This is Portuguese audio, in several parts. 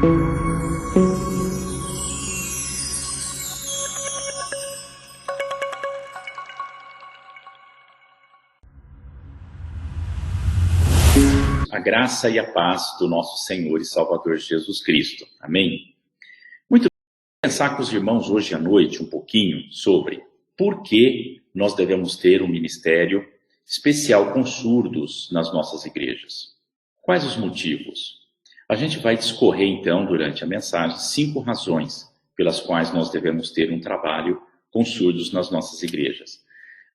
A graça e a paz do nosso Senhor e Salvador Jesus Cristo. Amém? Muito bem, vou pensar com os irmãos hoje à noite um pouquinho sobre por que nós devemos ter um ministério especial com surdos nas nossas igrejas. Quais os motivos? A gente vai discorrer então durante a mensagem 5 razões pelas quais nós devemos ter um trabalho com surdos nas nossas igrejas.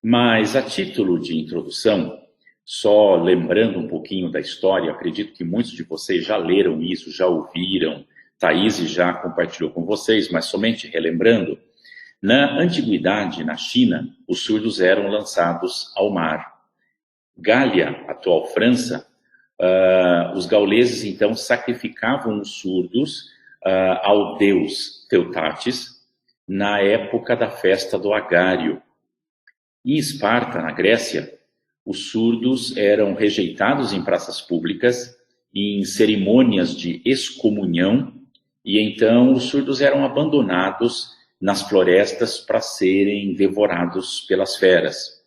Mas a título de introdução, só lembrando um pouquinho da história, acredito que muitos de vocês já leram isso, já ouviram, Thaís já compartilhou com vocês, mas somente relembrando, na antiguidade, na China, os surdos eram lançados ao mar. Gália, atual França, os gauleses então sacrificavam os surdos ao deus Teutates na época da festa do Agário. Em Esparta, na Grécia, os surdos eram rejeitados em praças públicas, em cerimônias de excomunhão, e então os surdos eram abandonados nas florestas para serem devorados pelas feras.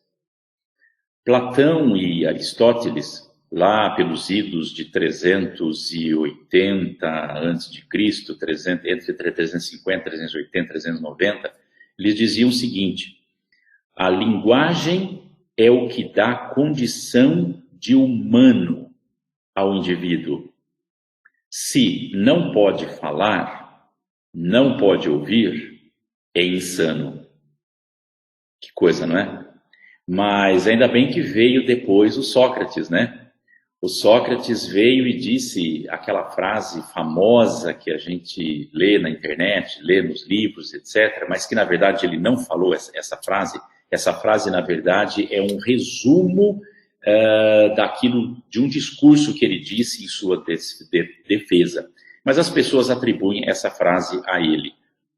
Platão e Aristóteles, lá pelos idos de 380 a.C., entre 350, 380 e 390, eles diziam o seguinte: a linguagem é o que dá condição de humano ao indivíduo. Se não pode falar, não pode ouvir, é insano. Que coisa, não é? Mas ainda bem que veio depois o Sócrates, né? O Sócrates veio e disse aquela frase famosa que a gente lê na internet, lê nos livros, etc., mas que na verdade ele não falou essa frase. Essa frase, na verdade, é um resumo daquilo, de um discurso que ele disse em sua defesa. Mas as pessoas atribuem essa frase a ele.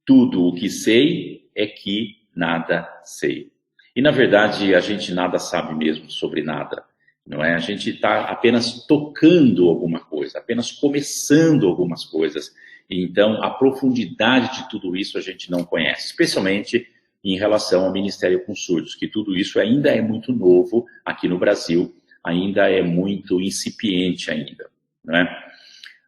Tudo o que sei é que nada sei. E, na verdade, a gente nada sabe mesmo sobre nada. Não é? A gente está apenas tocando alguma coisa, apenas começando algumas coisas. Então, a profundidade de tudo isso a gente não conhece, especialmente em relação ao Ministério com Surdos, que tudo isso ainda é muito novo aqui no Brasil, ainda é muito incipiente ainda, não é?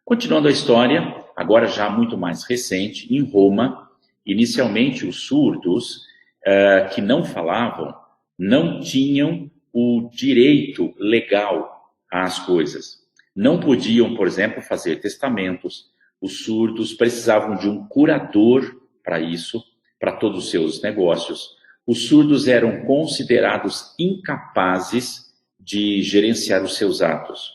Continuando a história, agora já muito mais recente, em Roma, inicialmente os surdos que não falavam, não tinham o direito legal às coisas. Não podiam, por exemplo, fazer testamentos. Os surdos precisavam de um curador para isso, para todos os seus negócios. Os surdos eram considerados incapazes de gerenciar os seus atos.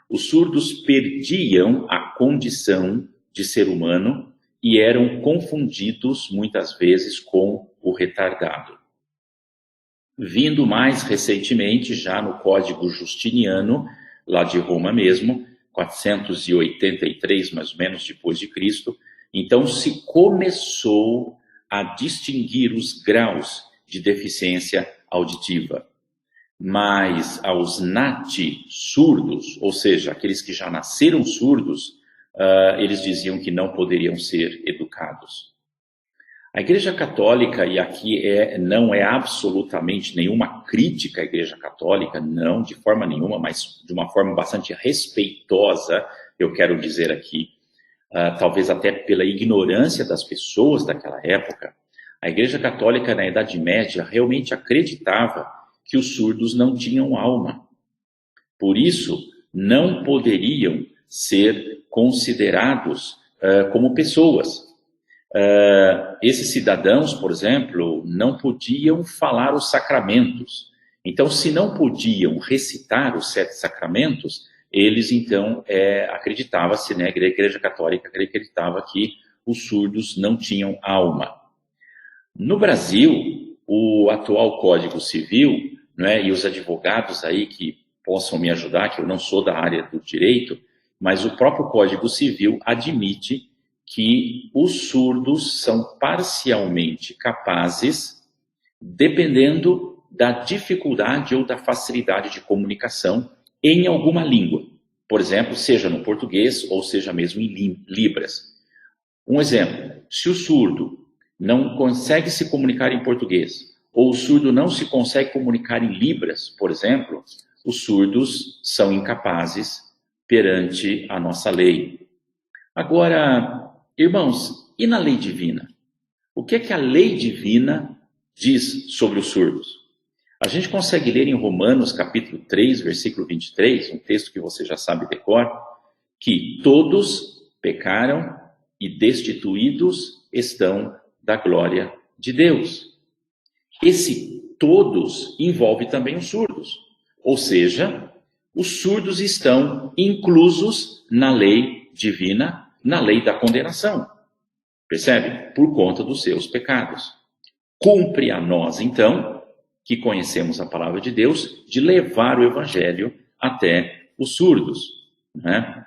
Os surdos perdiam a condição de ser humano e eram confundidos muitas vezes com o retardado. Vindo mais recentemente, já no Código Justiniano, lá de Roma mesmo, 483 mais ou menos depois de Cristo, então se começou a distinguir os graus de deficiência auditiva. Mas aos nati-surdos, ou seja, aqueles que já nasceram surdos, eles diziam que não poderiam ser educados. A Igreja Católica, e aqui não é absolutamente nenhuma crítica à Igreja Católica, não, de forma nenhuma, mas de uma forma bastante respeitosa, eu quero dizer aqui, talvez até pela ignorância das pessoas daquela época, a Igreja Católica na Idade Média realmente acreditava que os surdos não tinham alma. Por isso, não poderiam ser considerados como pessoas. Esses cidadãos, por exemplo, não podiam falar os sacramentos. Então, se não podiam recitar os 7 sacramentos, eles então acreditava-se, né, a Igreja Católica acreditava que os surdos não tinham alma. No Brasil, o atual Código Civil, né, e os advogados aí que possam me ajudar, que eu não sou da área do direito, mas o próprio Código Civil admite que os surdos são parcialmente capazes, dependendo da dificuldade ou da facilidade de comunicação em alguma língua. Por exemplo, seja no português ou seja mesmo em libras. Um exemplo, se o surdo não consegue se comunicar em português, ou o surdo não se consegue comunicar em libras, por exemplo, os surdos são incapazes perante a nossa lei. Agora, irmãos, e na lei divina? O que é que a lei divina diz sobre os surdos? A gente consegue ler em Romanos capítulo 3, versículo 23, um texto que você já sabe de cor, que todos pecaram e destituídos estão da glória de Deus. Esse todos envolve também os surdos. Ou seja, os surdos estão inclusos na lei divina, na lei da condenação. Percebe? Por conta dos seus pecados. Cumpre a nós, então, que conhecemos a palavra de Deus, de levar o evangelho até os surdos. Né?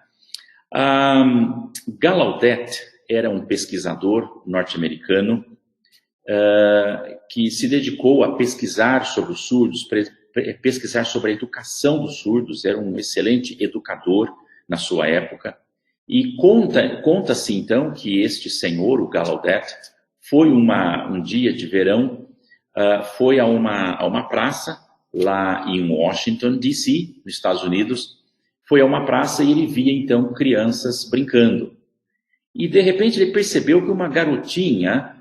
Gallaudet era um pesquisador norte-americano que se dedicou a pesquisar sobre os surdos, pesquisar sobre a educação dos surdos, era um excelente educador na sua época, e conta-se então que este senhor, o Gallaudet, foi um dia de verão, foi a uma praça lá em Washington, D.C., nos Estados Unidos, foi a uma praça e ele via então crianças brincando. E de repente ele percebeu que uma garotinha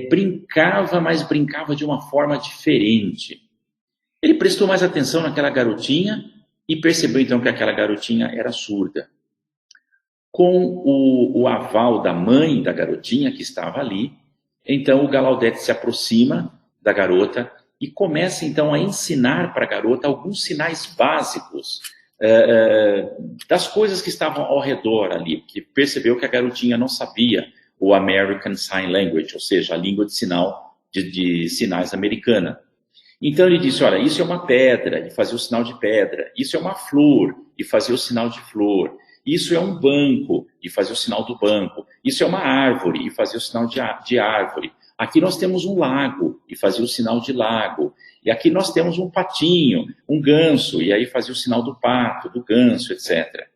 brincava, mas brincava de uma forma diferente. Ele prestou mais atenção naquela garotinha e percebeu então que aquela garotinha era surda. Com o aval da mãe da garotinha que estava ali, então o Gallaudet se aproxima da garota e começa então a ensinar para a garota alguns sinais básicos das coisas que estavam ao redor ali, porque percebeu que a garotinha não sabia o American Sign Language, ou seja, a língua de sinais americana. Então ele disse, olha, isso é uma pedra, e fazia o sinal de pedra. Isso é uma flor, e fazia o sinal de flor. Isso é um banco, e fazia o sinal do banco. Isso é uma árvore, e fazia o sinal de árvore. Aqui nós temos um lago, e fazia o sinal de lago. E aqui nós temos um patinho, um ganso, e aí fazia o sinal do pato, do ganso, etc.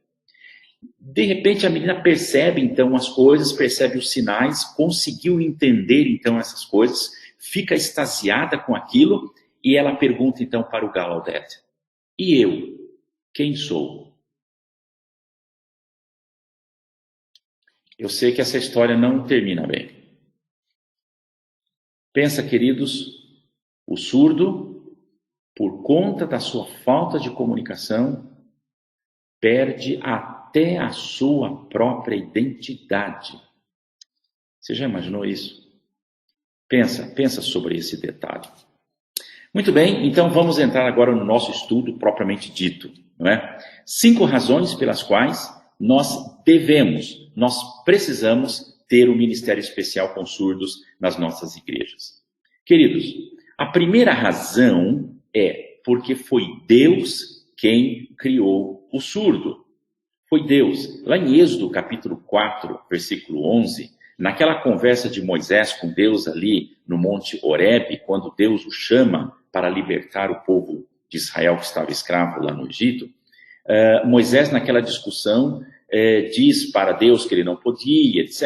De repente a menina percebe então as coisas, percebe os sinais, conseguiu entender então essas coisas, fica extasiada com aquilo, e ela pergunta então para o Gallaudet, e eu, quem sou? Eu sei que essa história não termina bem. Pensa, queridos, o surdo, por conta da sua falta de comunicação, perde até a sua própria identidade. Você já imaginou isso? Pensa sobre esse detalhe. Muito bem, então vamos entrar agora no nosso estudo propriamente dito. Não é? 5 razões pelas quais nós precisamos ter um ministério especial com surdos nas nossas igrejas. Queridos, a primeira razão é porque foi Deus quem criou o surdo. Foi Deus. Lá em Êxodo, capítulo 4, versículo 11, naquela conversa de Moisés com Deus ali no Monte Horebe, quando Deus o chama para libertar o povo de Israel que estava escravo lá no Egito, Moisés, naquela discussão, diz para Deus que ele não podia, etc.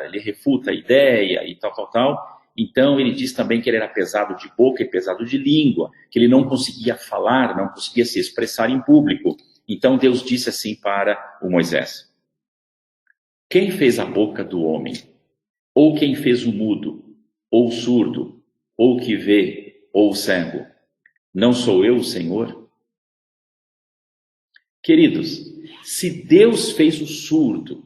Ele refuta a ideia e tal. Então, ele diz também que ele era pesado de boca e pesado de língua, que ele não conseguia falar, não conseguia se expressar em público. Então, Deus disse assim para o Moisés, quem fez a boca do homem? Ou quem fez o mudo? Ou o surdo? Ou o que vê? Ou o cego? Não sou eu o Senhor? Queridos, se Deus fez o surdo,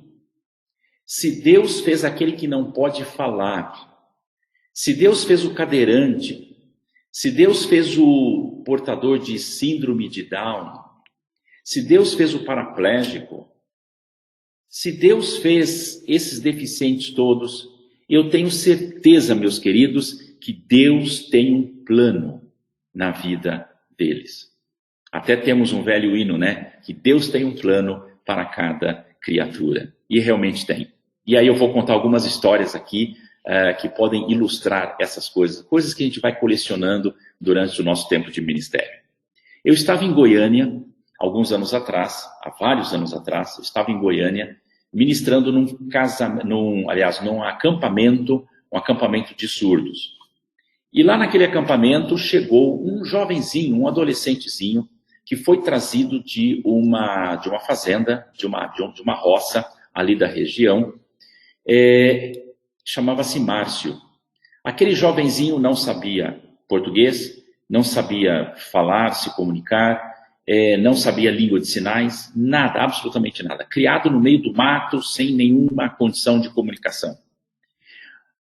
se Deus fez aquele que não pode falar, se Deus fez o cadeirante, se Deus fez o portador de síndrome de Down, se Deus fez o paraplégico, se Deus fez esses deficientes todos, eu tenho certeza, meus queridos, que Deus tem um plano na vida deles. Até temos um velho hino, né? Que Deus tem um plano para cada criatura. E realmente tem. E aí eu vou contar algumas histórias aqui que podem ilustrar essas coisas. Coisas que a gente vai colecionando durante o nosso tempo de ministério. Eu estava em Goiânia alguns anos atrás, há vários anos atrás, eu estava em Goiânia, ministrando num acampamento, um acampamento de surdos. E lá naquele acampamento chegou um jovenzinho, um adolescentezinho, que foi trazido de uma fazenda, de uma roça ali da região, chamava-se Márcio. Aquele jovenzinho não sabia português, não sabia falar, se comunicar, não sabia língua de sinais, nada, absolutamente nada. Criado no meio do mato, sem nenhuma condição de comunicação.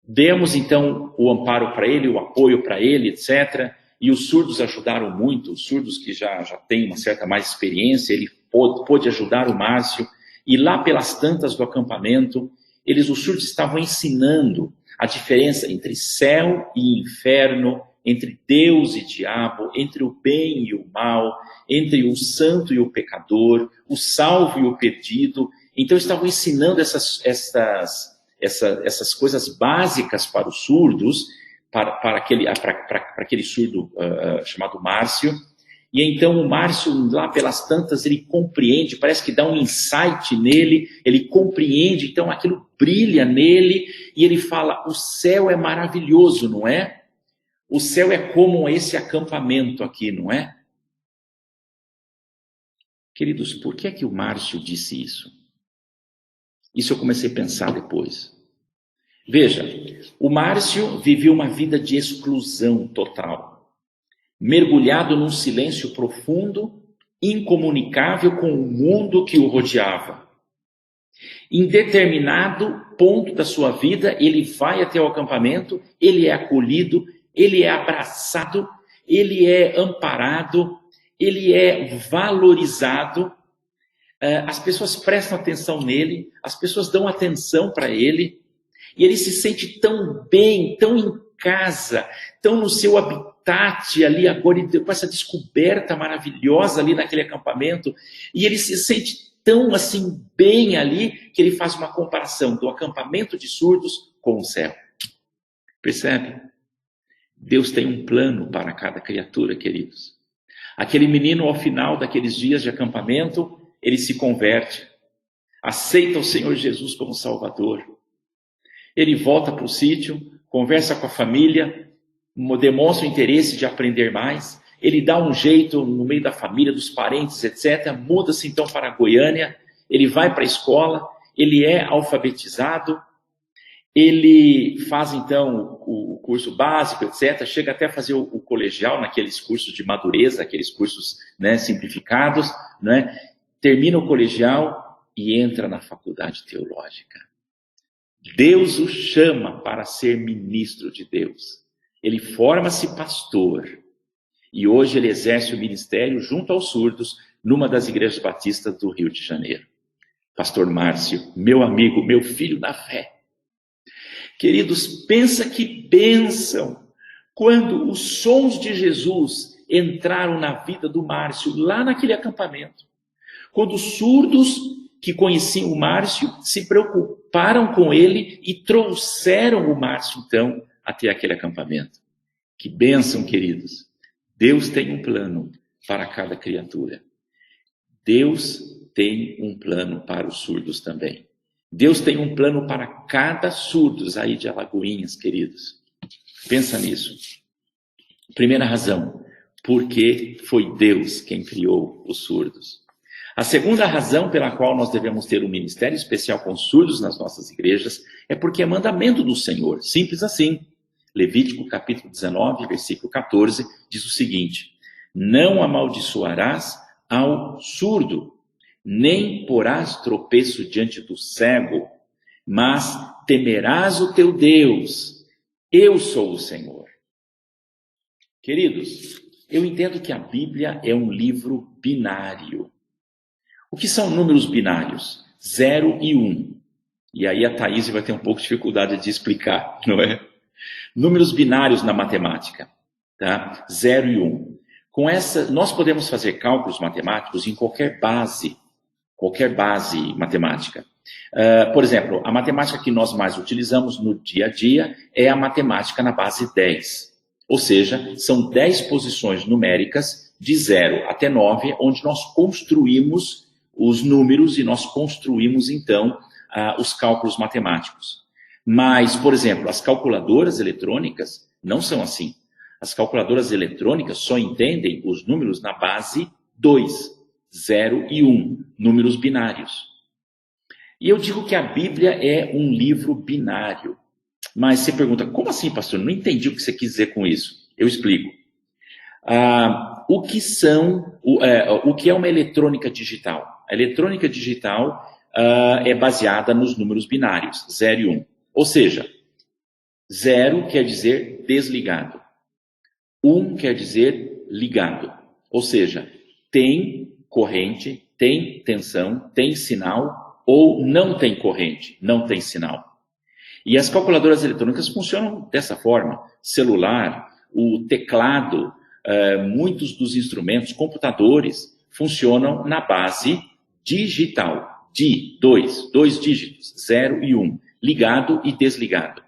Demos, então, o amparo para ele, o apoio para ele, etc. E os surdos ajudaram muito, os surdos que já têm uma certa mais experiência, ele pôde ajudar o Márcio. E lá pelas tantas do acampamento, os surdos estavam ensinando a diferença entre céu e inferno, entre Deus e diabo, entre o bem e o mal, entre o santo e o pecador, o salvo e o perdido. Então estavam ensinando essas coisas básicas para os surdos, para aquele surdo chamado Márcio. E então o Márcio, lá pelas tantas, ele compreende, parece que dá um insight nele, ele compreende, então aquilo brilha nele, e ele fala, o céu é maravilhoso, não é? O céu é como esse acampamento aqui, não é? Queridos, por que é que o Márcio disse isso? Isso eu comecei a pensar depois. Veja, o Márcio viveu uma vida de exclusão total, mergulhado num silêncio profundo, incomunicável com o mundo que o rodeava. Em determinado ponto da sua vida, ele vai até o acampamento, ele é acolhido, ele é abraçado, ele é amparado, ele é valorizado. As pessoas prestam atenção nele, as pessoas dão atenção para ele, e ele se sente tão bem, tão em casa, tão no seu habitat ali agora, com essa descoberta maravilhosa ali naquele acampamento, e ele se sente tão assim bem ali, que ele faz uma comparação do acampamento de surdos com o céu. Percebe? Deus tem um plano para cada criatura, queridos. Aquele menino, ao final daqueles dias de acampamento, ele se converte, aceita o Senhor Jesus como Salvador. Ele volta para o sítio, conversa com a família, demonstra o interesse de aprender mais. Ele dá um jeito no meio da família, dos parentes, etc. Muda-se então para Goiânia, ele vai para a escola, ele é alfabetizado, ele faz então o curso básico, etc. Chega até a fazer o colegial, naqueles cursos de madureza, aqueles cursos, né, simplificados, né? Termina o colegial e entra na faculdade teológica. Deus o chama para ser ministro de Deus. Ele forma-se pastor. E hoje ele exerce o ministério junto aos surdos, numa das igrejas batistas do Rio de Janeiro. Pastor Márcio, meu amigo, meu filho na fé. Queridos, pensa que bênção quando os sons de Jesus entraram na vida do Márcio, lá naquele acampamento. Quando os surdos que conheciam o Márcio se preocuparam com ele e trouxeram o Márcio, então, até aquele acampamento. Que bênção, queridos. Deus tem um plano para cada criatura. Deus tem um plano para os surdos também. Deus tem um plano para cada surdos aí de Alagoinhas, queridos. Pensa nisso. Primeira razão, porque foi Deus quem criou os surdos. A segunda razão pela qual nós devemos ter um ministério especial com surdos nas nossas igrejas é porque é mandamento do Senhor. Simples assim. Levítico capítulo 19, versículo 14, diz o seguinte: não amaldiçoarás ao surdo, nem porás tropeço diante do cego, mas temerás o teu Deus. Eu sou o Senhor. Queridos, eu entendo que a Bíblia é um livro binário. O que são números binários? 0 e 1. E aí a Thaís vai ter um pouco de dificuldade de explicar, não é? Números binários na matemática, tá? 0 e 1. Com essa, nós podemos fazer cálculos matemáticos em qualquer base matemática. Por exemplo, a matemática que nós mais utilizamos no dia a dia é a matemática na base 10. Ou seja, são 10 posições numéricas de 0 até 9, onde nós construímos os números e nós construímos, então, os cálculos matemáticos. Mas, por exemplo, as calculadoras eletrônicas não são assim. As calculadoras eletrônicas só entendem os números na base 2, 0 e 1, números binários. E eu digo que a Bíblia é um livro binário. Mas você pergunta, como assim, pastor? Não entendi o que você quis dizer com isso. Eu explico. O que é uma eletrônica digital? A eletrônica digital é baseada nos números binários, 0 e 1. Ou seja, 0 quer dizer desligado. 1 quer dizer ligado. Ou seja, tem corrente, tem tensão, tem sinal, ou não tem corrente, não tem sinal. E as calculadoras eletrônicas funcionam dessa forma. Celular, o teclado, muitos dos instrumentos, computadores, funcionam na base digital. Dois dígitos, 0 e 1, ligado e desligado.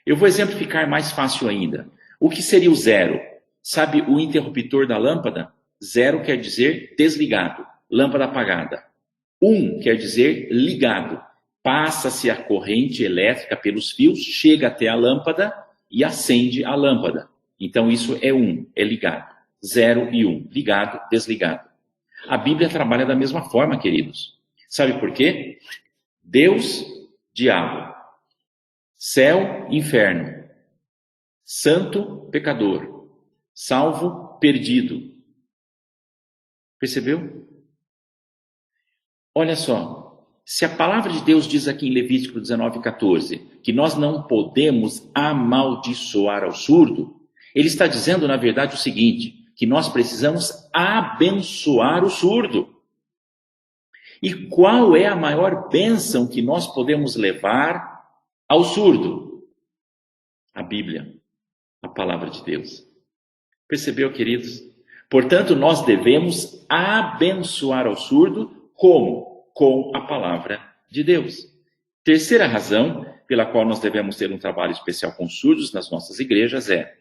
Eu vou exemplificar mais fácil ainda. O que seria o 0? Sabe o interruptor da lâmpada? 0 quer dizer desligado, lâmpada apagada. 1 quer dizer ligado. Passa-se a corrente elétrica pelos fios, chega até a lâmpada e acende a lâmpada. Então isso é 1, é ligado. 0 e 1, ligado, desligado. A Bíblia trabalha da mesma forma, queridos. Sabe por quê? Deus, diabo. Céu, inferno. Santo, pecador. Salvo, perdido. Percebeu? Olha só, se a palavra de Deus diz aqui em Levítico 19:14 que nós não podemos amaldiçoar ao surdo, ele está dizendo, na verdade, o seguinte, que nós precisamos abençoar o surdo. E qual é a maior bênção que nós podemos levar ao surdo? A Bíblia, a palavra de Deus. Percebeu, queridos? Portanto, nós devemos abençoar ao surdo como? Com a palavra de Deus. Terceira razão pela qual nós devemos ter um trabalho especial com surdos nas nossas igrejas é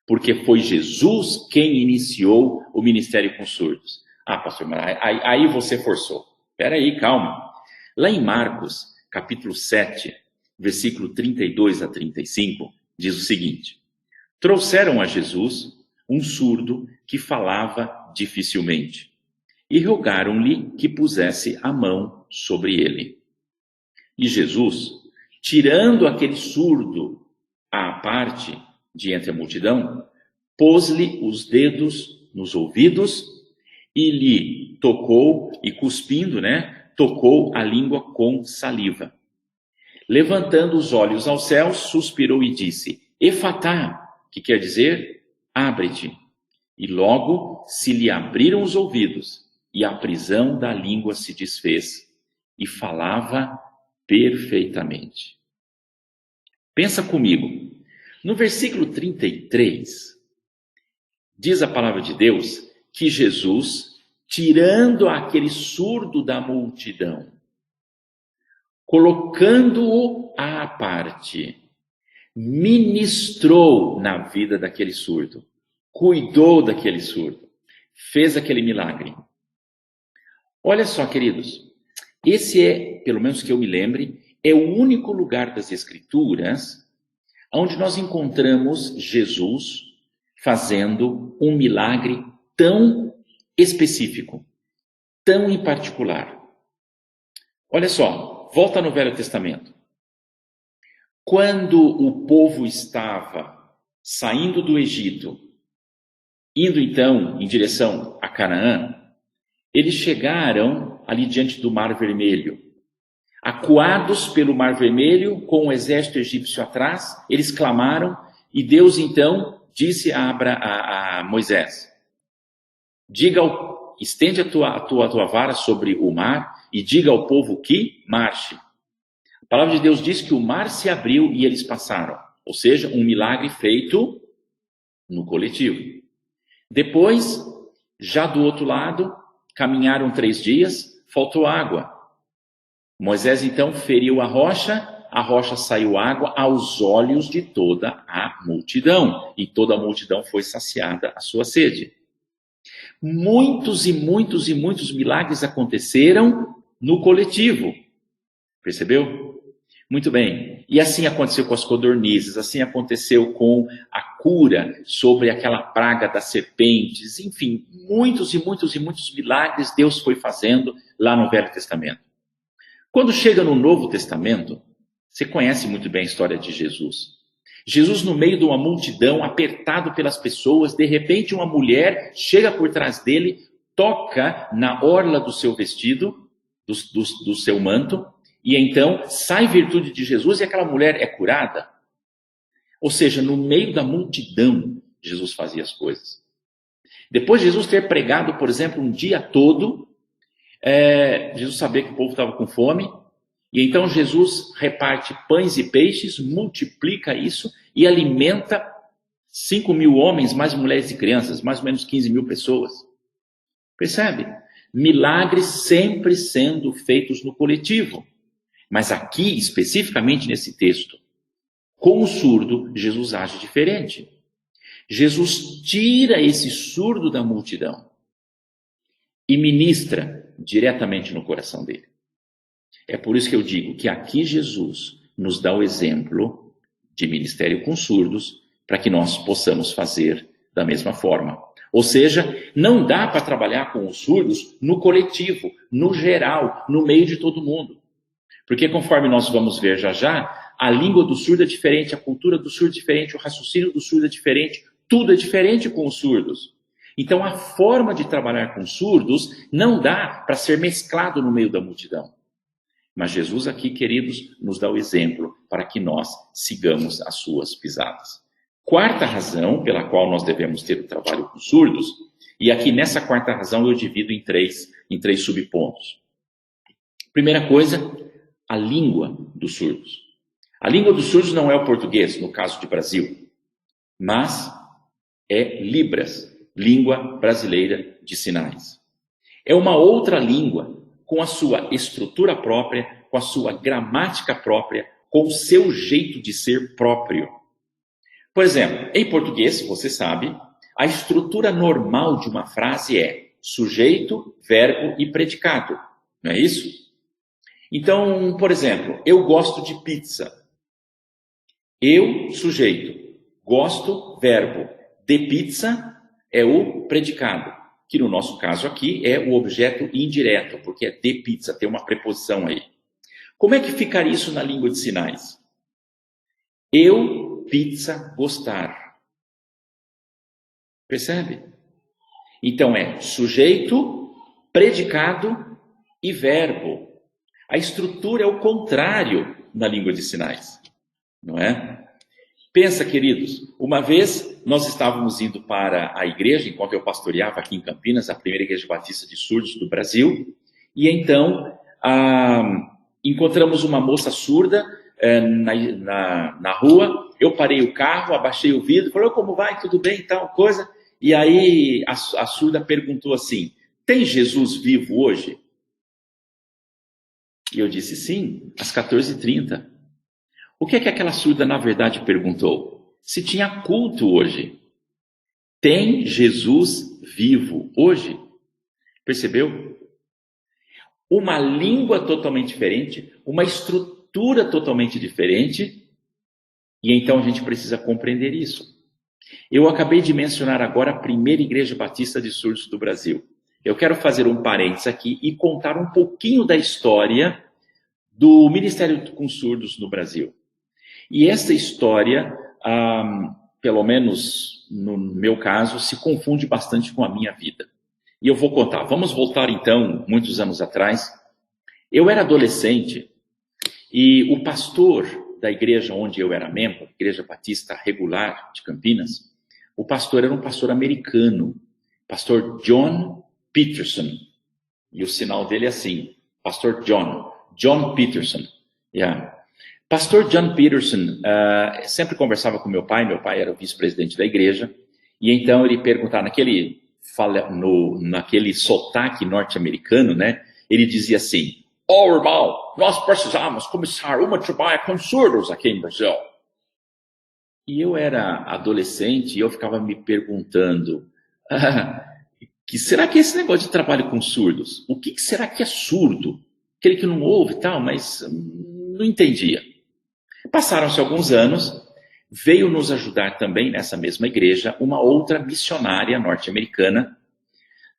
porque foi Jesus quem iniciou o ministério com surdos. Ah, pastor, mas aí você forçou. Espera aí, calma. Lá em Marcos, capítulo 7, versículo 32 a 35, diz o seguinte: trouxeram a Jesus um surdo que falava dificilmente e rogaram-lhe que pusesse a mão sobre ele. E Jesus, tirando aquele surdo à parte de entre a multidão, pôs-lhe os dedos nos ouvidos e lhe tocou, e cuspindo, tocou a língua com saliva. Levantando os olhos aos céus, suspirou e disse: Efatá, que quer dizer, abre-te. E logo se lhe abriram os ouvidos, e a prisão da língua se desfez, e falava perfeitamente. Pensa comigo, no versículo 33, diz a palavra de Deus que Jesus, tirando aquele surdo da multidão, colocando-o à parte, ministrou na vida daquele surdo, cuidou daquele surdo, fez aquele milagre. Olha só, queridos, esse é, pelo menos que eu me lembre, é o único lugar das Escrituras onde nós encontramos Jesus fazendo um milagre tão específico, tão em particular. Olha só, volta no Velho Testamento. Quando o povo estava saindo do Egito, indo então em direção a Canaã, eles chegaram ali diante do Mar Vermelho. Acuados pelo Mar Vermelho, com o exército egípcio atrás, eles clamaram, e Deus então disse a Moisés: estende a tua vara sobre o mar e diga ao povo que marche. A palavra de Deus diz que o mar se abriu e eles passaram. Ou seja, um milagre feito no coletivo. Depois, já do outro lado, caminharam 3 dias, faltou água. Moisés então feriu a rocha saiu água aos olhos de toda a multidão. E toda a multidão foi saciada a sua sede. Muitos e muitos e muitos milagres aconteceram no coletivo. Percebeu? Muito bem. E assim aconteceu com as codornizes, assim aconteceu com a cura sobre aquela praga das serpentes. Enfim, muitos e muitos e muitos milagres Deus foi fazendo lá no Velho Testamento. Quando chega no Novo Testamento, você conhece muito bem a história de Jesus. Jesus no meio de uma multidão, apertado pelas pessoas, de repente uma mulher chega por trás dele, toca na orla do seu vestido, do seu manto, e então sai virtude de Jesus e aquela mulher é curada. Ou seja, no meio da multidão, Jesus fazia as coisas. Depois de Jesus ter pregado, por exemplo, um dia todo, Jesus sabia que o povo estava com fome, e então Jesus reparte pães e peixes, multiplica isso e alimenta 5.000 homens, mais mulheres e crianças, mais ou menos 15.000 pessoas. Percebe? Milagres sempre sendo feitos no coletivo. Mas aqui, especificamente nesse texto, com o surdo, Jesus age diferente. Jesus tira esse surdo da multidão e ministra diretamente no coração dele. É por isso que eu digo que aqui Jesus nos dá o exemplo de ministério com surdos para que nós possamos fazer da mesma forma. Ou seja, não dá para trabalhar com os surdos no coletivo, no geral, no meio de todo mundo. Porque conforme nós vamos ver já já, a língua do surdo é diferente, a cultura do surdo é diferente, o raciocínio do surdo é diferente, tudo é diferente com os surdos. Então a forma de trabalhar com surdos não dá para ser mesclado no meio da multidão. Mas Jesus aqui, queridos, nos dá o exemplo para que nós sigamos as suas pisadas. Quarta razão pela qual nós devemos ter o trabalho com surdos, e aqui nessa quarta razão eu divido em três subpontos. Primeira coisa, a língua dos surdos. A língua dos surdos não é o português, no caso de Brasil, mas é Libras, língua brasileira de sinais. É uma outra língua com a sua estrutura própria, com a sua gramática própria, com o seu jeito de ser próprio. Por exemplo, em português, você sabe, a estrutura normal de uma frase é sujeito, verbo e predicado, não é isso? Então, por exemplo, eu gosto de pizza. Eu, sujeito, gosto, verbo. De pizza é o predicado, que no nosso caso aqui é o objeto indireto, porque é de pizza, tem uma preposição aí. Como é que ficaria isso na língua de sinais? Eu, pizza, gostar. Percebe? Então é sujeito, predicado e verbo. A estrutura é o contrário na língua de sinais, não é? Pensa, queridos, uma vez nós estávamos indo para a igreja, enquanto eu pastoreava aqui em Campinas, a primeira igreja batista de surdos do Brasil, e então encontramos uma moça surda na rua. Eu parei o carro, abaixei o vidro, falei, como vai, tudo bem, tal coisa, e aí a surda perguntou assim, tem Jesus vivo hoje? E eu disse sim, às 14h30. O que é que aquela surda na verdade perguntou? Se tinha culto hoje. Tem Jesus vivo hoje? Percebeu? Uma língua totalmente diferente, uma estrutura totalmente diferente, e então a gente precisa compreender isso. Eu acabei de mencionar agora a primeira igreja batista de surdos do Brasil. Eu quero fazer um parênteses aqui e contar um pouquinho da história do Ministério com Surdos no Brasil. E essa história, pelo menos no meu caso, se confunde bastante com a minha vida. E eu vou contar. Vamos voltar então, muitos anos atrás. Eu era adolescente e o pastor da igreja onde eu era membro, Igreja Batista Regular de Campinas, o pastor era um pastor americano, pastor John Peterson. E o sinal dele é assim, pastor John Peterson. Yeah. Pastor John Peterson sempre conversava com meu pai era o vice-presidente da igreja, e então ele perguntava, naquele sotaque norte-americano, né, ele dizia assim, irmão, nós precisamos começar uma trabalho com surdos aqui em Brasil. E eu era adolescente e eu ficava me perguntando, que será que é esse negócio de trabalho com surdos? O que será que é surdo? Aquele que não ouve e tal, mas não entendia. Passaram-se alguns anos, veio nos ajudar também nessa mesma igreja uma outra missionária norte-americana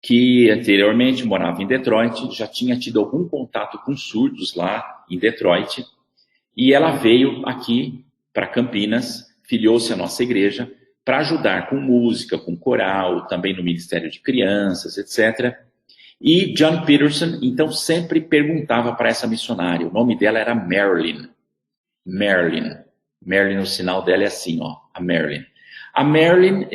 que anteriormente morava em Detroit, já tinha tido algum contato com surdos lá em Detroit, e ela veio aqui para Campinas, filiou-se à nossa igreja, para ajudar com música, com coral, também no Ministério de Crianças, etc. E John Peterson, então, sempre perguntava para essa missionária, o nome dela era Marilyn. Marilyn, o sinal dela é assim, ó, a Marilyn. A Marilyn,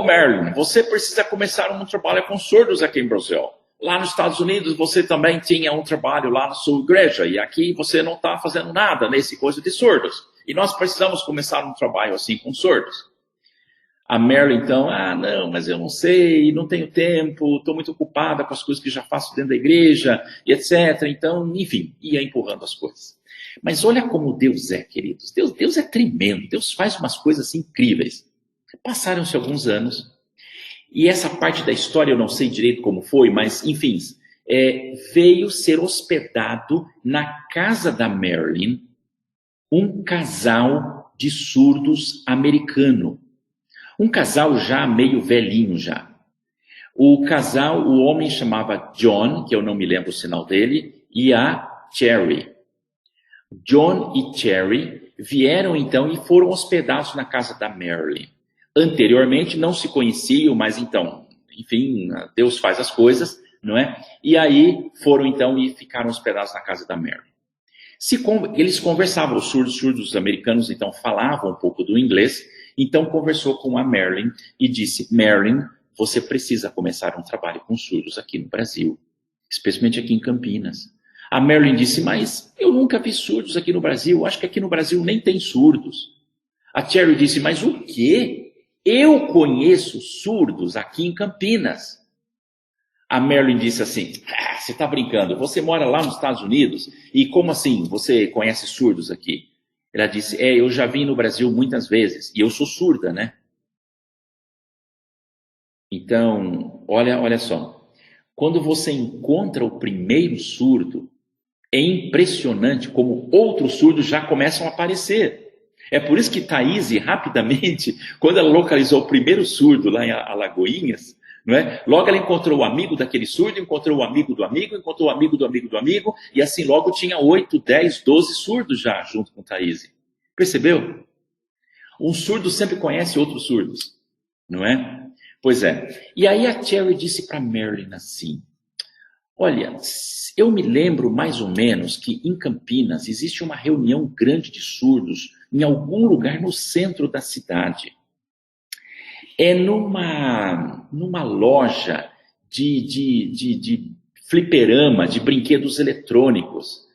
Marilyn, você precisa começar um trabalho com surdos aqui em Brasil. Lá nos Estados Unidos você também tinha um trabalho lá na sua igreja, e aqui você não está fazendo nada nesse coisa de surdos. E nós precisamos começar um trabalho assim com surdos. A Marilyn, então, não, mas eu não sei, não tenho tempo, estou muito ocupada com as coisas que já faço dentro da igreja, e etc. Então, enfim, ia empurrando as coisas. Mas olha como Deus é, queridos. Deus é tremendo, Deus faz umas coisas incríveis. Passaram-se alguns anos, e essa parte da história eu não sei direito como foi, mas, enfim, veio ser hospedado na casa da Marilyn um casal de surdos americano. Um casal já meio velhinho já. O casal, o homem chamava John, que eu não me lembro o sinal dele, e a Cherry. John e Cherry vieram então e foram hospedados na casa da Marilyn. Anteriormente não se conheciam, mas então, enfim, Deus faz as coisas, não é? E aí foram então e ficaram hospedados na casa da Marilyn. Eles conversavam, os surdos americanos então falavam um pouco do inglês, então conversou com a Marilyn e disse, Marilyn, você precisa começar um trabalho com surdos aqui no Brasil, especialmente aqui em Campinas. A Marilyn disse, mas eu nunca vi surdos aqui no Brasil, acho que aqui no Brasil nem tem surdos. A Cherry disse, mas o quê? Eu conheço surdos aqui em Campinas. A Marilyn disse assim, você está brincando, você mora lá nos Estados Unidos e como assim você conhece surdos aqui? Ela disse, eu já vim no Brasil muitas vezes e eu sou surda, né? Então, olha só, quando você encontra o primeiro surdo, é impressionante como outros surdos já começam a aparecer. É por isso que Thaís, rapidamente, quando ela localizou o primeiro surdo lá em Alagoinhas, não é? Logo ela encontrou o amigo daquele surdo, encontrou o amigo do amigo, encontrou o amigo do amigo do amigo, e assim logo tinha 8, 10, 12 surdos já junto com Thaís. Percebeu? Um surdo sempre conhece outros surdos, não é? Pois é. E aí a Cherry disse para Marilyn assim, olha, eu me lembro mais ou menos que em Campinas existe uma reunião grande de surdos em algum lugar no centro da cidade. É numa loja de fliperama, de brinquedos eletrônicos.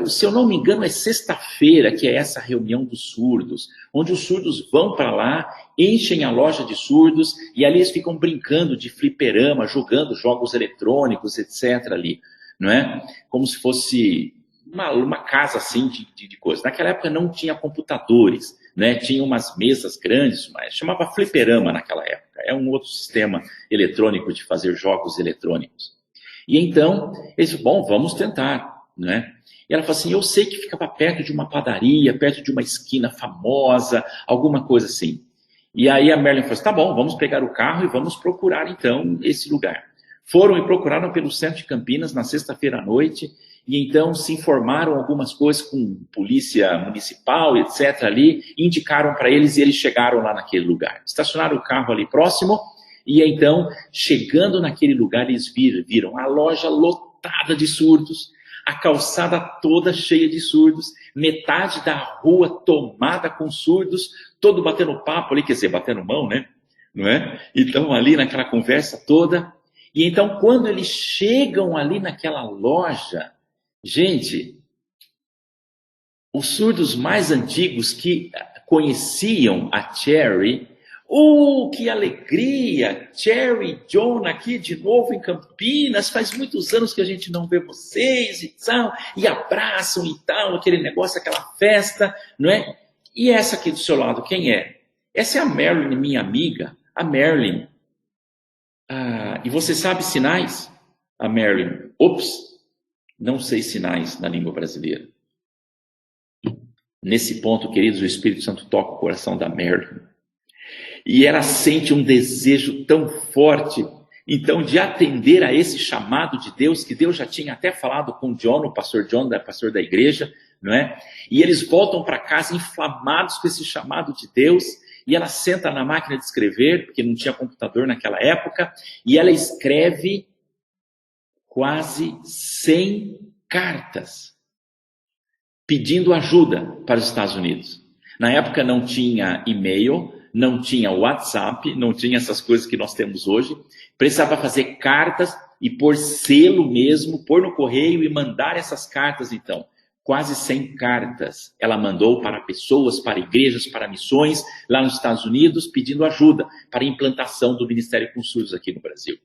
Se eu não me engano, é sexta-feira que é essa reunião dos surdos, onde os surdos vão para lá, enchem a loja de surdos e ali eles ficam brincando de fliperama, jogando jogos eletrônicos, etc. ali, não é? Como se fosse uma casa assim de coisas. Naquela época não tinha computadores, né? Tinha umas mesas grandes, mas chamava fliperama naquela época. É um outro sistema eletrônico de fazer jogos eletrônicos. E então, eles disse, bom, vamos tentar, né? E ela falou assim, eu sei que ficava perto de uma padaria, perto de uma esquina famosa, alguma coisa assim. E aí a Marilyn falou assim, tá bom, vamos pegar o carro e vamos procurar então esse lugar. Foram e procuraram pelo centro de Campinas na sexta-feira à noite, e então se informaram algumas coisas com polícia municipal, etc. ali, indicaram para eles e eles chegaram lá naquele lugar. Estacionaram o carro ali próximo, e então, chegando naquele lugar, eles viram a loja lotada de surdos, a calçada toda cheia de surdos, metade da rua tomada com surdos, todo batendo papo ali, quer dizer, batendo mão, né? Não é? Então, ali naquela conversa toda. E então, quando eles chegam ali naquela loja, gente, os surdos mais antigos que conheciam a Cherry, que alegria! Cherry e John aqui de novo em Campinas, faz muitos anos que a gente não vê vocês e tal, e abraçam e tal, aquele negócio, aquela festa, não é? E essa aqui do seu lado, quem é? Essa é a Marilyn, minha amiga, a Marilyn. E você sabe sinais? A Marilyn, ops, não sei sinais na língua brasileira. Nesse ponto, queridos, o Espírito Santo toca o coração da Marilyn. E ela sente um desejo tão forte, então, de atender a esse chamado de Deus, que Deus já tinha até falado com John, o pastor John, pastor da igreja, não é? E eles voltam para casa inflamados com esse chamado de Deus, e ela senta na máquina de escrever, porque não tinha computador naquela época, e ela escreve quase 100 cartas, pedindo ajuda para os Estados Unidos. Na época não tinha e-mail, não tinha WhatsApp, não tinha essas coisas que nós temos hoje. Precisava fazer cartas e pôr selo mesmo, pôr no correio e mandar essas cartas, então. Quase 100 cartas ela mandou para pessoas, para igrejas, para missões lá nos Estados Unidos, pedindo ajuda para a implantação do Ministério com Surdos aqui no Brasil.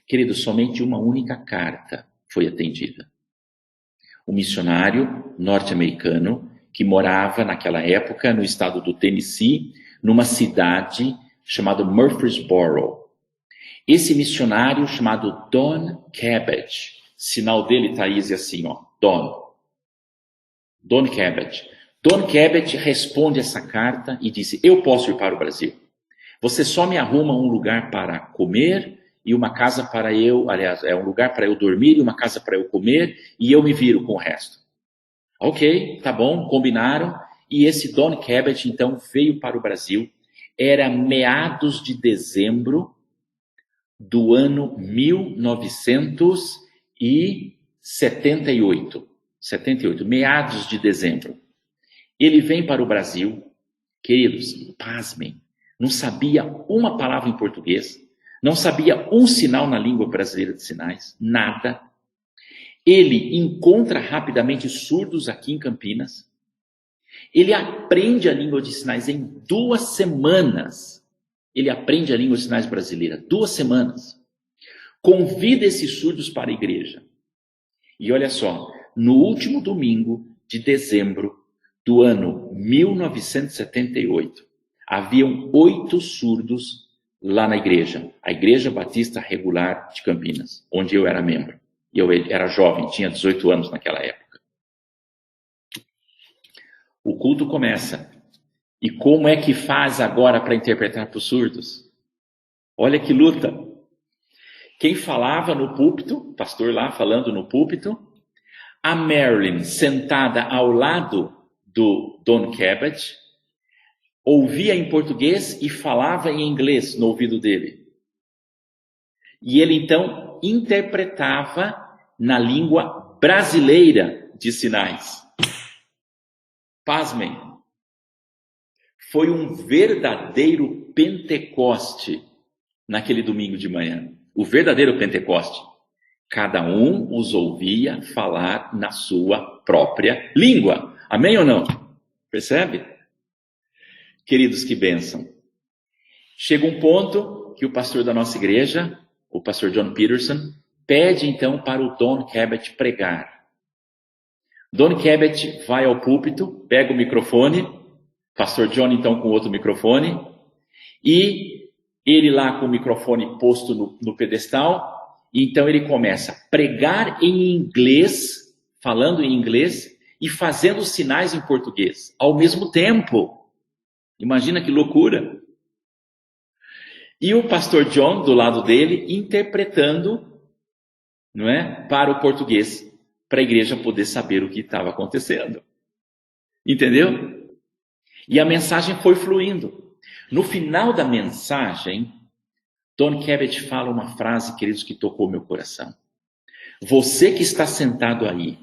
Querido, somente uma única carta foi atendida. Um missionário norte-americano que morava naquela época no estado do Tennessee, numa cidade chamada Murfreesboro. Esse missionário chamado Don Cabot, sinal dele, Thaís, é assim, ó, Don Cabot. Don Cabot responde essa carta e disse: eu posso ir para o Brasil. Você só me arruma um lugar para comer e uma casa para eu, aliás, um lugar para eu dormir e uma casa para eu comer, e eu me viro com o resto. Ok, tá bom, combinaram. E esse Don Cabot, então, veio para o Brasil. Era meados de dezembro do ano 1978. 78, meados de dezembro. Ele vem para o Brasil, queridos, pasmem, não sabia uma palavra em português, não sabia um sinal na língua brasileira de sinais, nada. Ele encontra rapidamente surdos aqui em Campinas. Ele aprende a língua de sinais em 2 semanas. Ele aprende a língua de sinais brasileira, 2 semanas. Convida esses surdos para a igreja. E olha só, no último domingo de dezembro do ano 1978, haviam 8 surdos lá na igreja, a Igreja Batista Regular de Campinas, onde eu era membro. E eu era jovem, tinha 18 anos naquela época. O culto começa. E como é que faz agora para interpretar para os surdos? Olha que luta. Quem falava no púlpito, o pastor lá falando no púlpito, a Marilyn sentada ao lado do Don Cabot, ouvia em português e falava em inglês no ouvido dele. E ele então interpretava na língua brasileira de sinais. Pasmem. Foi um verdadeiro Pentecoste naquele domingo de manhã. O verdadeiro Pentecoste. Cada um os ouvia falar na sua própria língua. Amém ou não? Percebe? Queridos, que bênção. Chega um ponto que o pastor da nossa igreja, o pastor John Peterson, pede então para o Don Cabot pregar. Don Cabot vai ao púlpito, pega o microfone, pastor John então com outro microfone, e ele lá com o microfone posto no pedestal, então ele começa a pregar em inglês, falando em inglês e fazendo sinais em português, ao mesmo tempo. Imagina que loucura! E o pastor John do lado dele interpretando, não é, para o português, para a igreja poder saber o que estava acontecendo. Entendeu? E a mensagem foi fluindo. No final da mensagem, Don Cabot fala uma frase, queridos, que tocou meu coração. Você que está sentado aí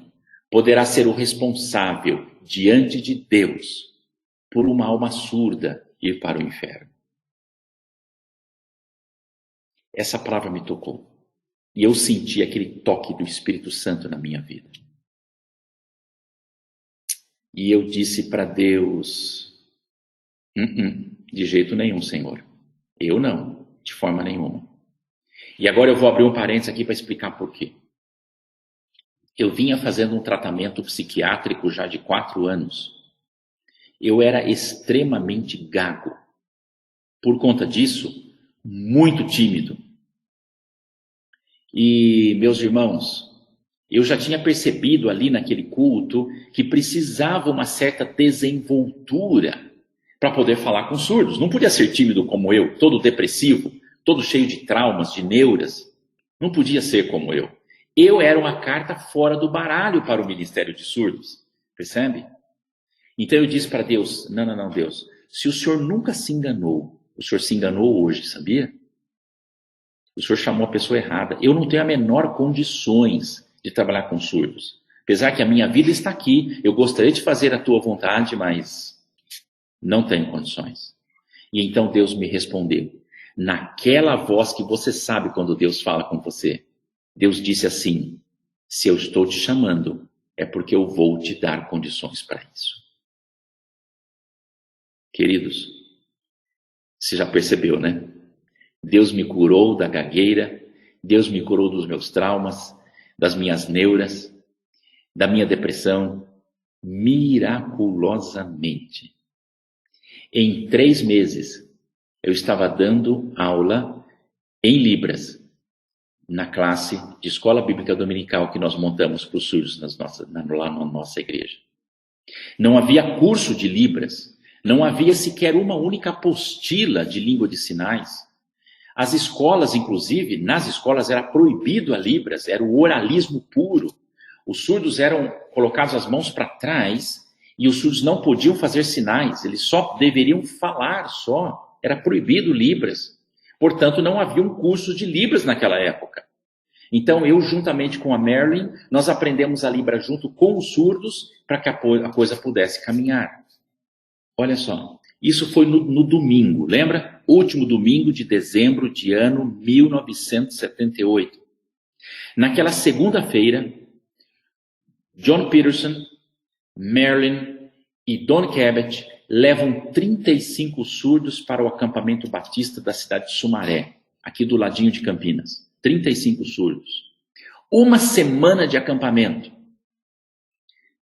poderá ser o responsável diante de Deus por uma alma surda ir para o inferno. Essa palavra me tocou. E eu senti aquele toque do Espírito Santo na minha vida. E eu disse para Deus, de jeito nenhum, Senhor. Eu não, de forma nenhuma. E agora eu vou abrir um parênteses aqui para explicar por quê. Eu vinha fazendo um tratamento psiquiátrico já de 4 anos. Eu era extremamente gago. Por conta disso, muito tímido. E, meus irmãos, eu já tinha percebido ali naquele culto que precisava uma certa desenvoltura para poder falar com surdos. Não podia ser tímido como eu, todo depressivo, todo cheio de traumas, de neuras. Não podia ser como eu. Eu era uma carta fora do baralho para o ministério de surdos. Percebe? Então eu disse para Deus, não, Deus, se o Senhor nunca se enganou, o Senhor se enganou hoje, sabia? O Senhor chamou a pessoa errada. Eu não tenho a menor condições de trabalhar com surdos. Apesar que a minha vida está aqui, eu gostaria de fazer a tua vontade, mas não tenho condições. E então Deus me respondeu, naquela voz que você sabe quando Deus fala com você. Deus disse assim, se eu estou te chamando, é porque eu vou te dar condições para isso. Queridos, você já percebeu, né? Deus me curou da gagueira, Deus me curou dos meus traumas, das minhas neuras, da minha depressão, miraculosamente. Em 3 meses, eu estava dando aula em Libras, na classe de Escola Bíblica Dominical que nós montamos para os surdos lá na nossa igreja. Não havia curso de Libras, não havia sequer uma única apostila de língua de sinais. As escolas, inclusive, nas escolas era proibido a Libras, era o oralismo puro. Os surdos eram colocados as mãos para trás e os surdos não podiam fazer sinais, eles só deveriam falar só, era proibido Libras. Portanto, não havia um curso de Libras naquela época. Então, eu, juntamente com a Marilyn, nós aprendemos a Libra junto com os surdos para que a coisa pudesse caminhar. Olha só, isso foi no domingo, lembra? Último domingo de dezembro de ano 1978. Naquela segunda-feira, John Peterson, Marilyn e Don Cabot levam 35 surdos para o acampamento batista da cidade de Sumaré, aqui do ladinho de Campinas. 35 surdos. Uma semana de acampamento.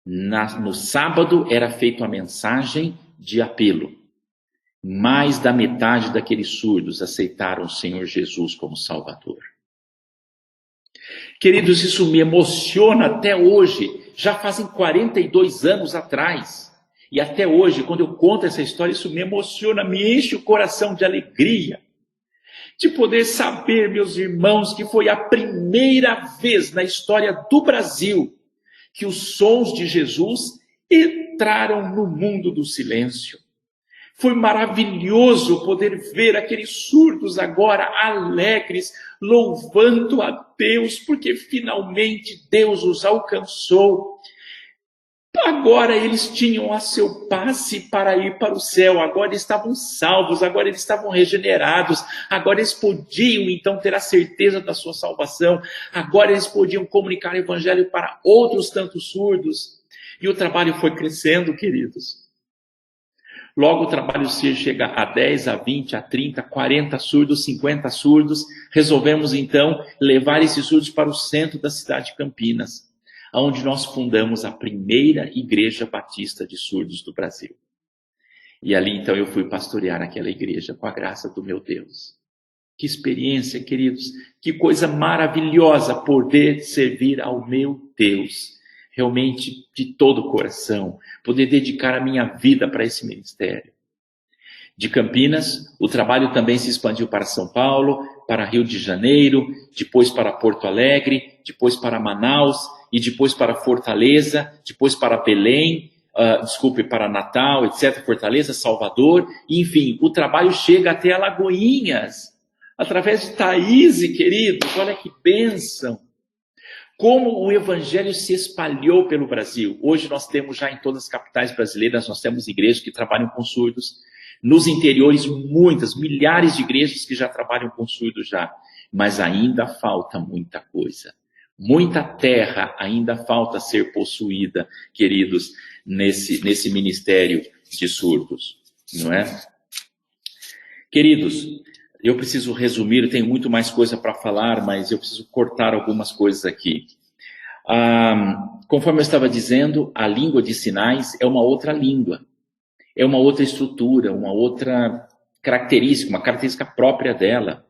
No sábado era feita a mensagem de apelo. Mais da metade daqueles surdos aceitaram o Senhor Jesus como Salvador. Queridos, isso me emociona até hoje. Já fazem 42 anos atrás. E até hoje, quando eu conto essa história, isso me emociona, me enche o coração de alegria. De poder saber, meus irmãos, que foi a primeira vez na história do Brasil que os sons de Jesus entraram no mundo do silêncio. Foi maravilhoso poder ver aqueles surdos agora alegres, louvando a Deus, porque finalmente Deus os alcançou. Agora eles tinham a seu passe para ir para o céu, agora eles estavam salvos, agora eles estavam regenerados, agora eles podiam então ter a certeza da sua salvação, agora eles podiam comunicar o evangelho para outros tantos surdos. E o trabalho foi crescendo, queridos. Logo o trabalho chega a 10, a 20, a 30, 40 surdos, 50 surdos. Resolvemos então levar esses surdos para o centro da cidade de Campinas, onde nós fundamos a primeira igreja batista de surdos do Brasil. E ali então eu fui pastorear aquela igreja com a graça do meu Deus. Que experiência, queridos, que coisa maravilhosa poder servir ao meu Deus. Realmente de todo o coração, poder dedicar a minha vida para esse ministério. De Campinas, o trabalho também se expandiu para São Paulo, para Rio de Janeiro, depois para Porto Alegre, depois para Manaus, e depois para Fortaleza, depois para Belém, para Natal, etc., Fortaleza, Salvador, enfim, o trabalho chega até Alagoinhas, através de Thaís, queridos, olha que bênção! Como o evangelho se espalhou pelo Brasil. Hoje nós temos já em todas as capitais brasileiras, nós temos igrejas que trabalham com surdos. Nos interiores, muitas, milhares de igrejas que já trabalham com surdos já. Mas ainda falta muita coisa. Muita terra ainda falta ser possuída, queridos, nesse ministério de surdos. Não é? Queridos, eu preciso resumir, eu tenho muito mais coisa para falar, mas eu preciso cortar algumas coisas aqui. Conforme eu estava dizendo, a língua de sinais é uma outra língua, é uma outra estrutura, uma outra característica, uma característica própria dela.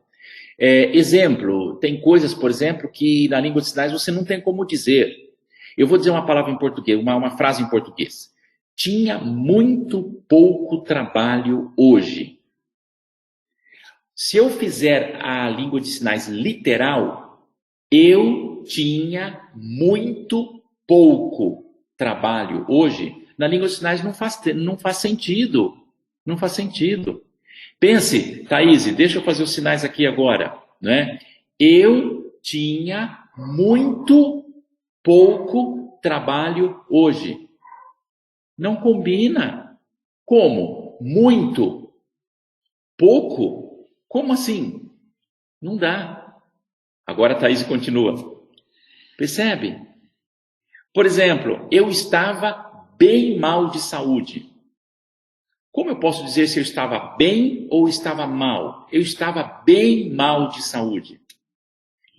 Exemplo, tem coisas, por exemplo, que na língua de sinais você não tem como dizer. Eu vou dizer uma palavra em português, uma frase em português. Tinha muito pouco trabalho hoje. Se eu fizer a língua de sinais literal, eu tinha muito pouco trabalho hoje. Na língua de sinais não faz sentido. Não faz sentido. Pense, Thaís, deixa eu fazer os sinais aqui agora, né? Eu tinha muito pouco trabalho hoje. Não combina. Como? Muito. Pouco? Como assim? Não dá. Agora a Thaís continua. Percebe? Por exemplo, eu estava bem mal de saúde. Como eu posso dizer se eu estava bem ou estava mal? Eu estava bem mal de saúde.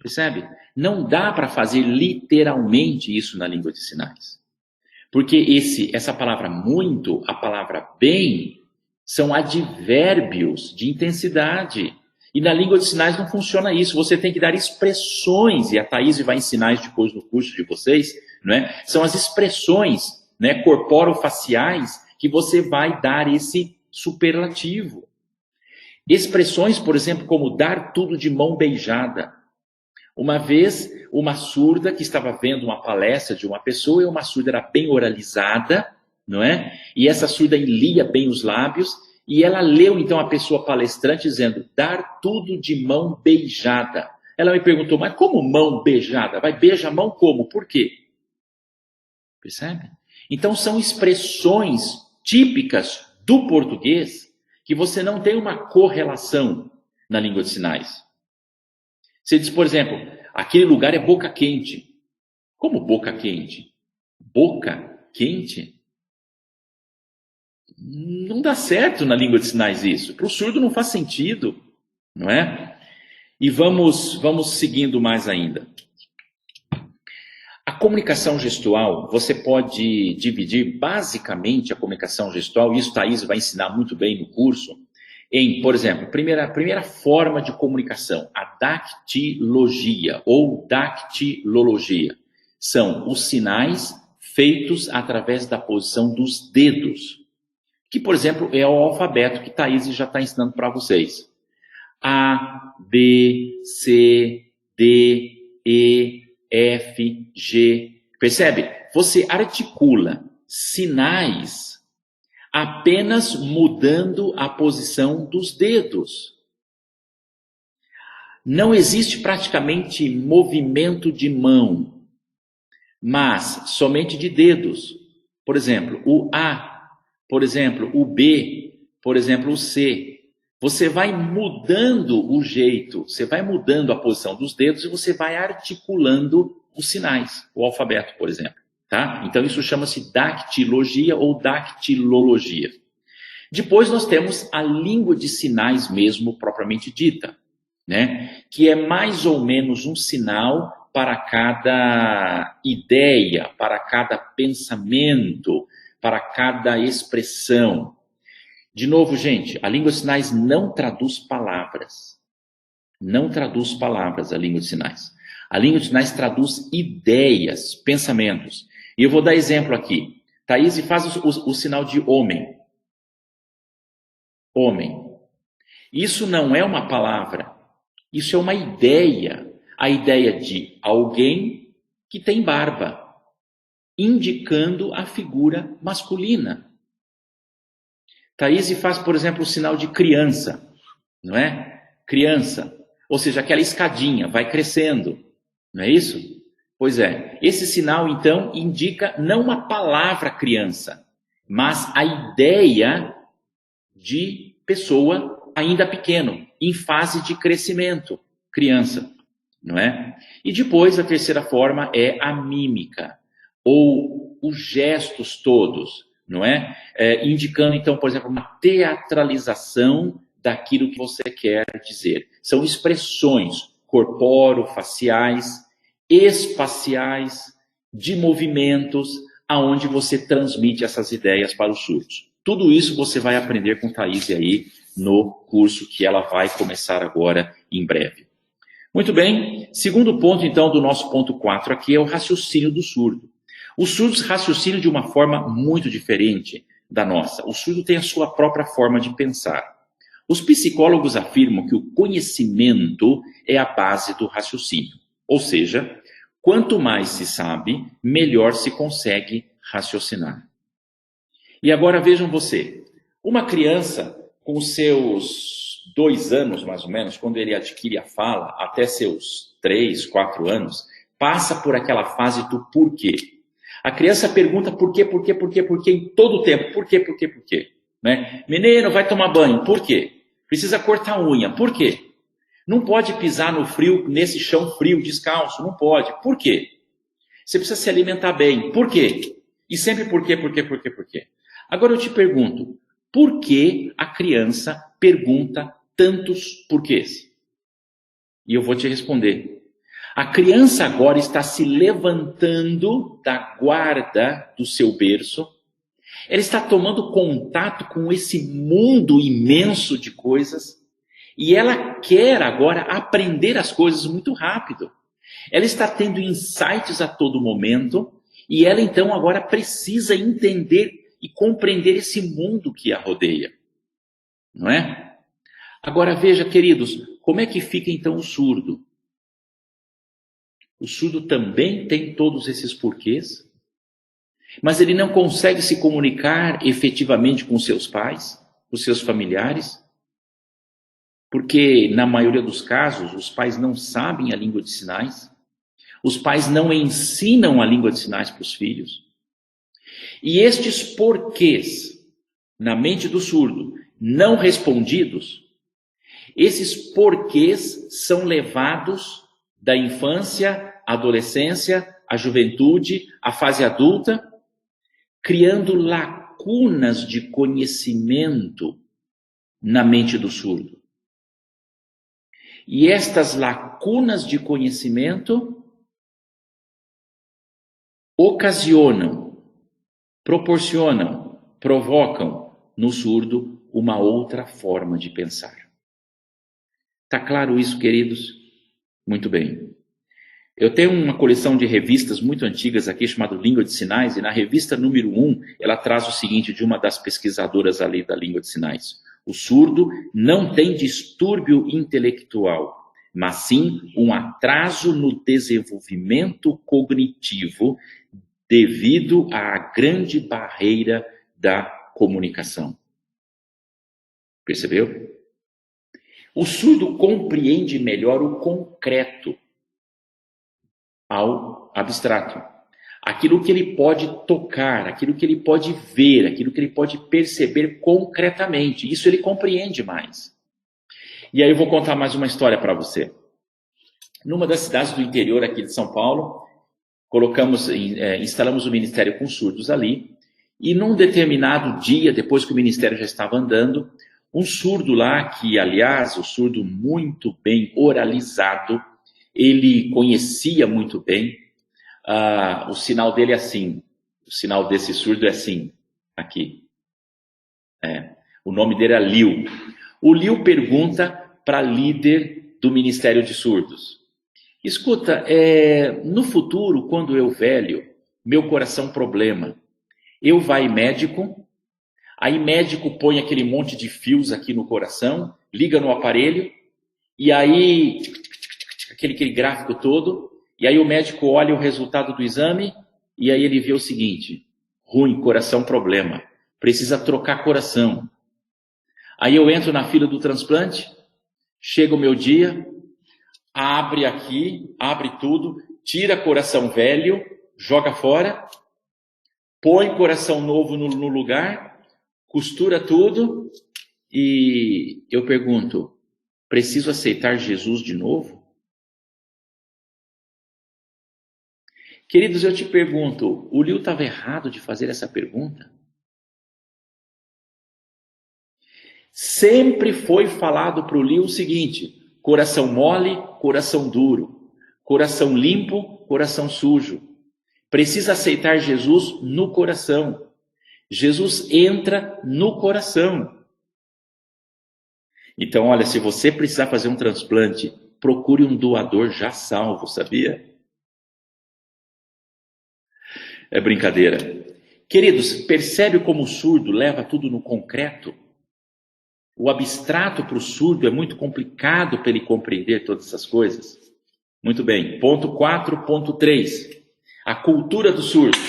Percebe? Não dá para fazer literalmente isso na língua de sinais. Porque essa palavra muito, a palavra bem, são advérbios de intensidade. E na língua de sinais não funciona isso. Você tem que dar expressões, e a Thaís vai ensinar isso depois no curso de vocês, né? São as expressões, né, corporofaciais que você vai dar esse superlativo. Expressões, por exemplo, como dar tudo de mão beijada. Uma vez, uma surda que estava vendo uma palestra de uma pessoa, e uma surda era bem oralizada, não é? E essa surda lia bem os lábios, e ela leu então a pessoa palestrante dizendo, dar tudo de mão beijada. Ela me perguntou, mas como mão beijada? Vai beija a mão como? Por quê? Percebe? Então são expressões típicas do português que você não tem uma correlação na língua de sinais. Você diz, por exemplo, aquele lugar é boca quente. Como boca quente? Boca quente? Não dá certo na língua de sinais isso. Para o surdo não faz sentido, não é? E vamos seguindo mais ainda. A comunicação gestual, você pode dividir basicamente a comunicação gestual, isso Thaís vai ensinar muito bem no curso, em, por exemplo, primeira forma de comunicação, a dactilogia ou dactilologia. São os sinais feitos através da posição dos dedos, que, por exemplo, é o alfabeto que Thaís já está ensinando para vocês. A, B, C, D, E, F, G. Percebe? Você articula sinais apenas mudando a posição dos dedos. Não existe praticamente movimento de mão, mas somente de dedos. Por exemplo, o A, por exemplo, o B, por exemplo, o C. Você vai mudando o jeito, você vai mudando a posição dos dedos e você vai articulando os sinais, o alfabeto, por exemplo. Tá? Então isso chama-se dactilogia ou dactilologia. Depois nós temos a língua de sinais mesmo, propriamente dita, né? Que é mais ou menos um sinal para cada ideia, para cada pensamento, para cada expressão. De novo, gente, a língua de sinais não traduz palavras. Não traduz palavras a língua de sinais. A língua de sinais traduz ideias, pensamentos. E eu vou dar exemplo aqui. Thaís, faz o sinal de homem. Homem. Isso não é uma palavra. Isso é uma ideia. A ideia de alguém que tem barba, indicando a figura masculina. Thaís faz, por exemplo, o sinal de criança, não é? Criança. Ou seja, aquela escadinha, vai crescendo. Não é isso? Pois é. Esse sinal, então, indica não uma palavra criança, mas a ideia de pessoa ainda pequeno, em fase de crescimento, criança. Não é? E depois, a terceira forma é a mímica, ou os gestos todos, não é? Indicando, então, por exemplo, uma teatralização daquilo que você quer dizer. São expressões corporofaciais, espaciais, de movimentos, aonde você transmite essas ideias para os surdos. Tudo isso você vai aprender com Thaís aí no curso que ela vai começar agora em breve. Muito bem, segundo ponto então do nosso ponto 4 aqui é o raciocínio do surdo. Os surdos raciocinam de uma forma muito diferente da nossa. O surdo tem a sua própria forma de pensar. Os psicólogos afirmam que o conhecimento é a base do raciocínio. Ou seja, quanto mais se sabe, melhor se consegue raciocinar. E agora vejam você, uma criança com seus 2 anos, mais ou menos, quando ele adquire a fala, até seus 3, 4 anos, passa por aquela fase do porquê. A criança pergunta por quê em todo o tempo. Por quê? Né? Menino, vai tomar banho. Por quê? Precisa cortar a unha. Por quê? Não pode pisar no frio, nesse chão frio, descalço. Não pode. Por quê? Você precisa se alimentar bem. Por quê? E sempre por quê? Agora eu te pergunto, por que a criança pergunta tantos porquês? E eu vou te responder. A criança agora está se levantando da guarda do seu berço. Ela está tomando contato com esse mundo imenso de coisas. E ela quer agora aprender as coisas muito rápido. Ela está tendo insights a todo momento. E ela então agora precisa entender e compreender esse mundo que a rodeia. Não é? Agora veja, queridos, como é que fica então o surdo? O surdo também tem todos esses porquês, mas ele não consegue se comunicar efetivamente com seus pais, com seus familiares, porque na maioria dos casos os pais não sabem a língua de sinais, os pais não ensinam a língua de sinais para os filhos. E estes porquês na mente do surdo não respondidos, esses porquês são levados da infância, adolescência, a juventude, a fase adulta, criando lacunas de conhecimento na mente do surdo. E estas lacunas de conhecimento ocasionam, proporcionam, provocam no surdo uma outra forma de pensar. Tá claro isso, queridos? Muito bem. Eu tenho uma coleção de revistas muito antigas aqui, chamada Língua de Sinais, e na revista número 1, ela traz o seguinte de uma das pesquisadoras ali da língua de sinais. O surdo não tem distúrbio intelectual, mas sim um atraso no desenvolvimento cognitivo devido à grande barreira da comunicação. Percebeu? O surdo compreende melhor o concreto ao abstrato. Aquilo que ele pode tocar, aquilo que ele pode ver, aquilo que ele pode perceber concretamente. Isso ele compreende mais. E aí eu vou contar mais uma história para você. Numa das cidades do interior aqui de São Paulo, instalamos o Ministério com Surdos ali, e num determinado dia, depois que o Ministério já estava andando, um surdo lá, que aliás, o surdo muito bem oralizado, ele conhecia muito bem, o sinal dele é assim, o sinal desse surdo é assim, aqui. O nome dele é Liu. O Liu pergunta para a líder do Ministério de Surdos: escuta, no futuro, quando eu velho, meu coração problema, eu vai médico, aí médico põe aquele monte de fios aqui no coração, liga no aparelho, e aí aquele gráfico todo, e aí o médico olha o resultado do exame, e aí ele vê o seguinte: ruim, coração problema, precisa trocar coração. Aí eu entro na fila do transplante, chega o meu dia, abre aqui, abre tudo, tira coração velho, joga fora, põe coração novo no lugar, costura tudo, e eu pergunto: preciso aceitar Jesus de novo? Queridos, eu te pergunto, o Liu estava errado de fazer essa pergunta? Sempre foi falado para o Liu o seguinte: coração mole, coração duro, coração limpo, coração sujo. Precisa aceitar Jesus no coração. Jesus entra no coração. Então, olha, se você precisar fazer um transplante, procure um doador já salvo, sabia? É brincadeira. Queridos, percebe como o surdo leva tudo no concreto? O abstrato para o surdo é muito complicado para ele compreender todas essas coisas. Muito bem. Ponto 4.3. A cultura dos surdos.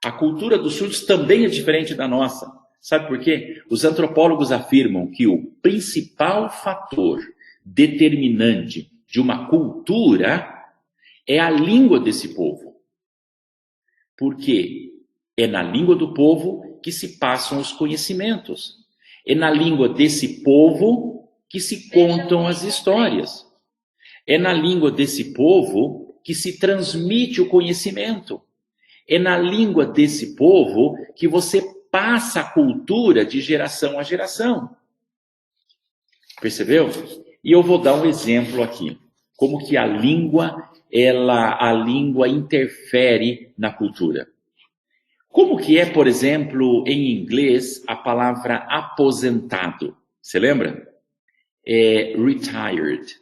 A cultura dos surdos também é diferente da nossa. Sabe por quê? Os antropólogos afirmam que o principal fator determinante de uma cultura é a língua desse povo. Porque é na língua do povo que se passam os conhecimentos. É na língua desse povo que se contam as histórias. É na língua desse povo que se transmite o conhecimento. É na língua desse povo que você passa a cultura de geração a geração. Percebeu? E eu vou dar um exemplo aqui. Como que a língua interfere na cultura. Como que é, por exemplo, em inglês, a palavra aposentado? Você lembra? É retired.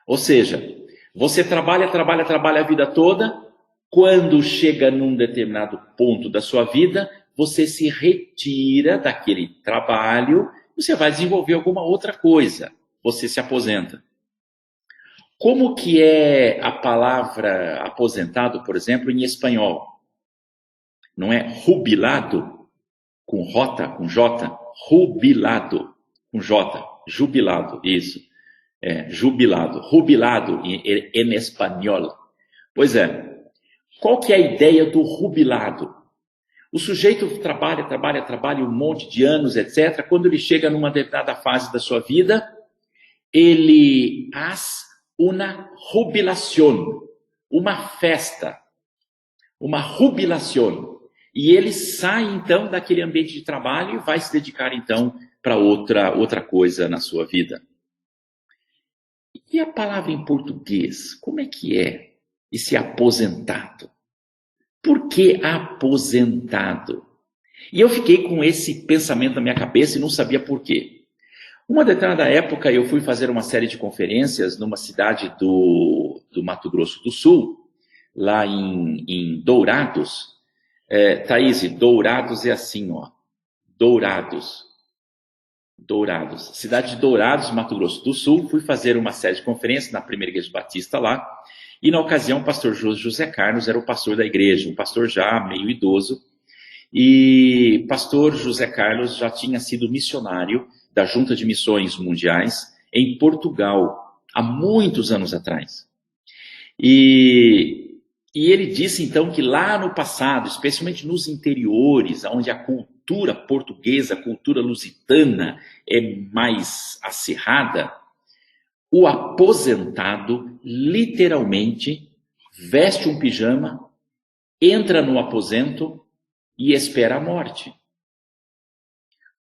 Ou seja, você trabalha a vida toda, quando chega num determinado ponto da sua vida, você se retira daquele trabalho, você vai desenvolver alguma outra coisa, você se aposenta. Como que é a palavra aposentado, por exemplo, em espanhol? Não é jubilado, com J, jubilado, com J, jubilado, isso. Jubilado em espanhol. Pois é, qual que é a ideia do jubilado? O sujeito trabalha um monte de anos, etc. Quando ele chega numa determinada fase da sua vida, ele faz uma jubilação, uma festa, uma jubilação. E ele sai, então, daquele ambiente de trabalho e vai se dedicar, então, para outra coisa na sua vida. E a palavra em português, como é que é esse aposentado? Por que aposentado? E eu fiquei com esse pensamento na minha cabeça e não sabia por quê. Uma determinada época eu fui fazer uma série de conferências numa cidade do Mato Grosso do Sul, lá em Dourados. Thaís, Dourados é assim, ó. Dourados. Cidade de Dourados, Mato Grosso do Sul. Fui fazer uma série de conferências na primeira igreja batista lá. E na ocasião o pastor José Carlos era o pastor da igreja, um pastor já meio idoso. E pastor José Carlos já tinha sido missionário da Junta de Missões Mundiais em Portugal, há muitos anos atrás. E ele disse então que lá no passado, especialmente nos interiores, onde a cultura portuguesa, a cultura lusitana é mais acirrada, o aposentado literalmente veste um pijama, entra no aposento e espera a morte.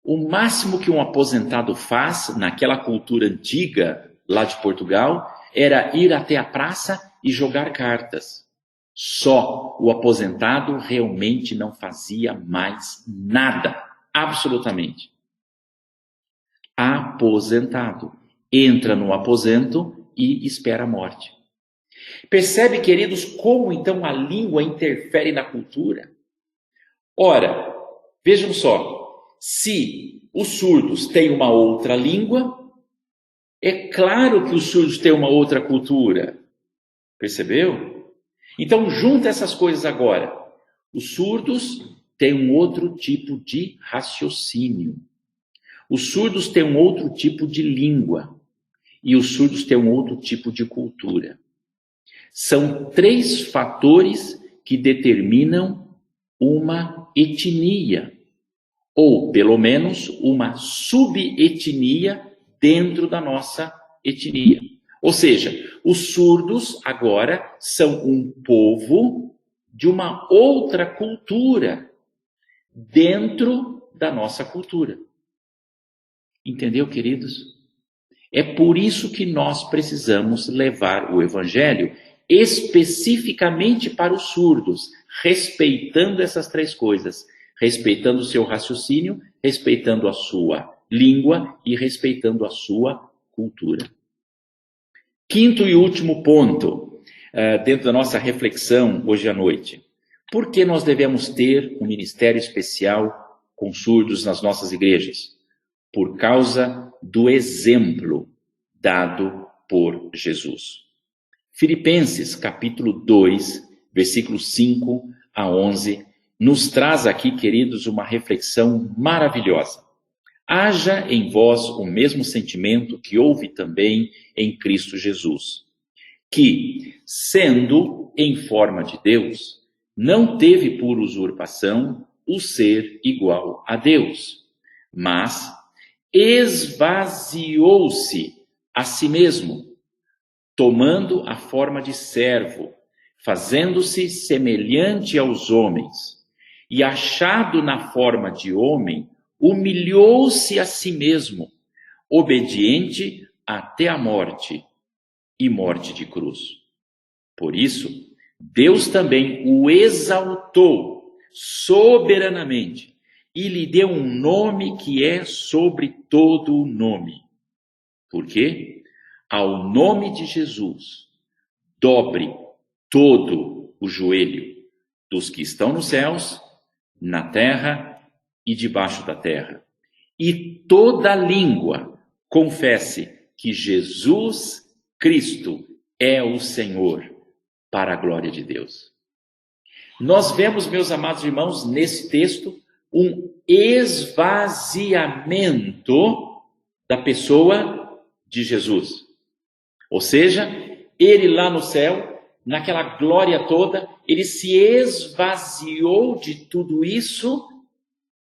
O máximo que um aposentado faz naquela cultura antiga lá de Portugal era ir até a praça e jogar cartas. Só o aposentado realmente não fazia mais nada, absolutamente. Aposentado. Entra no aposento e espera a morte. Percebe, queridos, como então a língua interfere na cultura? Ora, vejam só, se os surdos têm uma outra língua, é claro que os surdos têm uma outra cultura. Percebeu? Então, junta essas coisas agora. Os surdos têm um outro tipo de raciocínio. Os surdos têm um outro tipo de língua. E os surdos têm um outro tipo de cultura. São 3 fatores que determinam uma etnia, ou pelo menos uma subetnia dentro da nossa etnia. Ou seja, os surdos agora são um povo de uma outra cultura dentro da nossa cultura. Entendeu, queridos? É por isso que nós precisamos levar o evangelho especificamente para os surdos, respeitando essas 3 coisas, respeitando o seu raciocínio, respeitando a sua língua e respeitando a sua cultura. Quinto e último ponto, dentro da nossa reflexão hoje à noite. Por que nós devemos ter um ministério especial com surdos nas nossas igrejas? Por causa do exemplo dado por Jesus. Filipenses, capítulo 2, versículos 5 a 11, nos traz aqui, queridos, uma reflexão maravilhosa. Haja em vós o mesmo sentimento que houve também em Cristo Jesus, que, sendo em forma de Deus, não teve por usurpação o ser igual a Deus, mas esvaziou-se a si mesmo, tomando a forma de servo, fazendo-se semelhante aos homens, e achado na forma de homem, humilhou-se a si mesmo, obediente até a morte, e morte de cruz. Por isso, Deus também o exaltou soberanamente, e lhe deu um nome que é sobre todo o nome. Por quê? Ao nome de Jesus, dobre todo o joelho dos que estão nos céus, na terra e debaixo da terra. E toda língua confesse que Jesus Cristo é o Senhor, para a glória de Deus. Nós vemos, meus amados irmãos, nesse texto, um esvaziamento da pessoa de Jesus. Ou seja, ele lá no céu, naquela glória toda, ele se esvaziou de tudo isso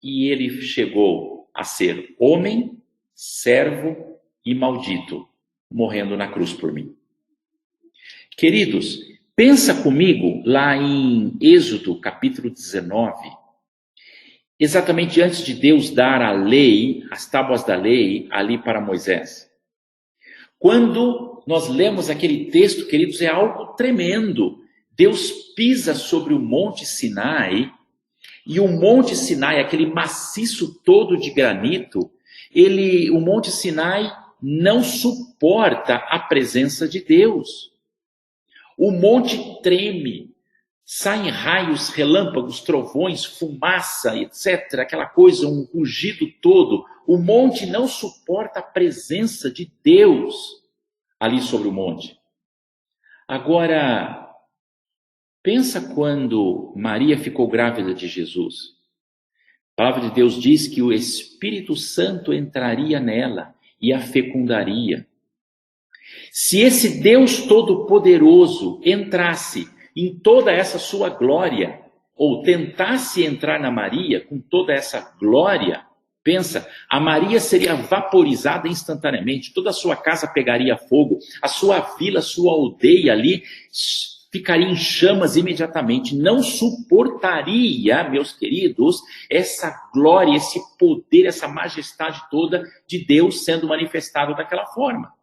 e ele chegou a ser homem, servo e maldito, morrendo na cruz por mim. Queridos, pensa comigo lá em Êxodo, capítulo 19, exatamente antes de Deus dar a lei, as tábuas da lei, ali para Moisés. Quando nós lemos aquele texto, queridos, é algo tremendo. Deus pisa sobre o Monte Sinai, e o Monte Sinai, aquele maciço todo de granito, o Monte Sinai não suporta a presença de Deus. O monte treme, saem raios, relâmpagos, trovões, fumaça, etc. Aquela coisa, um rugido todo. O monte não suporta a presença de Deus ali sobre o monte. Agora, pensa quando Maria ficou grávida de Jesus. A palavra de Deus diz que o Espírito Santo entraria nela e a fecundaria. Se esse Deus Todo-Poderoso entrasse em toda essa sua glória, ou tentasse entrar na Maria com toda essa glória, pensa, a Maria seria vaporizada instantaneamente, toda a sua casa pegaria fogo, a sua vila, a sua aldeia ali ficaria em chamas imediatamente, não suportaria, meus queridos, essa glória, esse poder, essa majestade toda de Deus sendo manifestado daquela forma.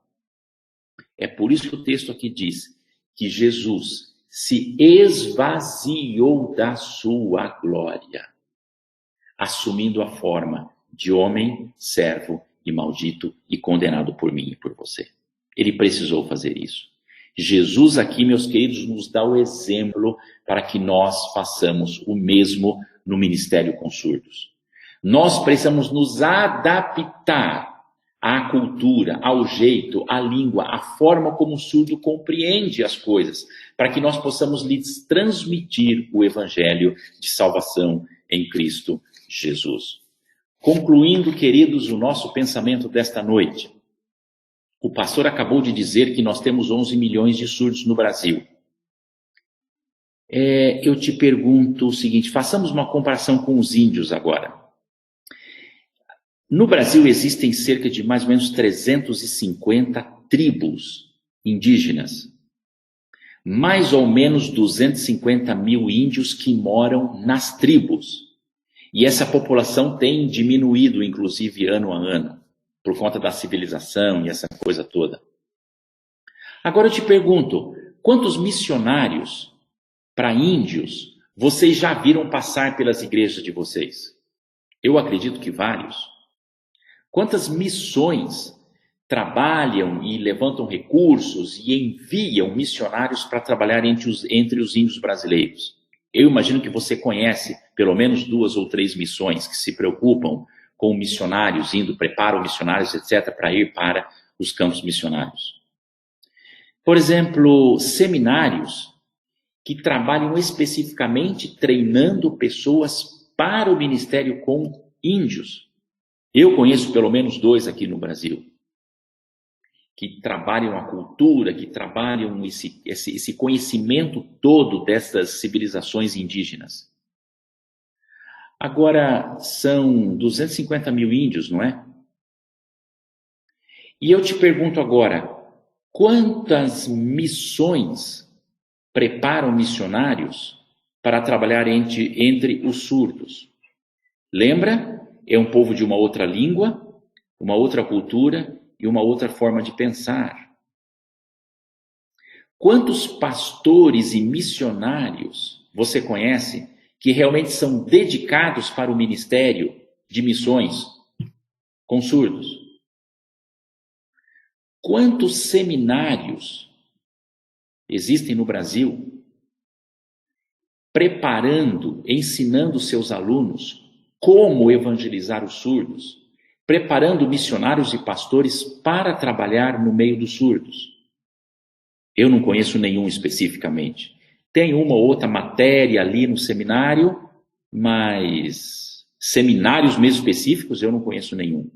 É por isso que o texto aqui diz que Jesus se esvaziou da sua glória, assumindo a forma de homem, servo e maldito e condenado por mim e por você. Ele precisou fazer isso. Jesus aqui, meus queridos, nos dá o exemplo para que nós façamos o mesmo no ministério com surdos. Nós precisamos nos adaptar à cultura, ao jeito, à língua, à forma como o surdo compreende as coisas, para que nós possamos lhes transmitir o evangelho de salvação em Cristo Jesus. Concluindo, queridos, o nosso pensamento desta noite. O pastor acabou de dizer que nós temos 11 milhões de surdos no Brasil. Eu te pergunto o seguinte, façamos uma comparação com os índios agora. No Brasil existem cerca de mais ou menos 350 tribos indígenas. Mais ou menos 250 mil índios que moram nas tribos. E essa população tem diminuído, inclusive, ano a ano, por conta da civilização e essa coisa toda. Agora eu te pergunto, quantos missionários para índios vocês já viram passar pelas igrejas de vocês? Eu acredito que vários. Quantas missões trabalham e levantam recursos e enviam missionários para trabalhar entre os índios brasileiros? Eu imagino que você conhece pelo menos 2 ou 3 missões que se preocupam com missionários, preparam missionários, etc., para ir para os campos missionários. Por exemplo, seminários que trabalham especificamente treinando pessoas para o ministério com índios. Eu conheço pelo menos 2 aqui no Brasil, que trabalham a cultura, que trabalham esse conhecimento todo dessas civilizações indígenas. Agora, são 250 mil índios, não é? E eu te pergunto agora, quantas missões preparam missionários para trabalhar entre os surdos? Lembra? É um povo de uma outra língua, uma outra cultura e uma outra forma de pensar. Quantos pastores e missionários você conhece que realmente são dedicados para o ministério de missões com surdos? Quantos seminários existem no Brasil preparando, ensinando seus alunos como evangelizar os surdos, preparando missionários e pastores para trabalhar no meio dos surdos? Eu não conheço nenhum especificamente. Tem uma ou outra matéria ali no seminário, mas seminários mesmo específicos eu não conheço nenhum.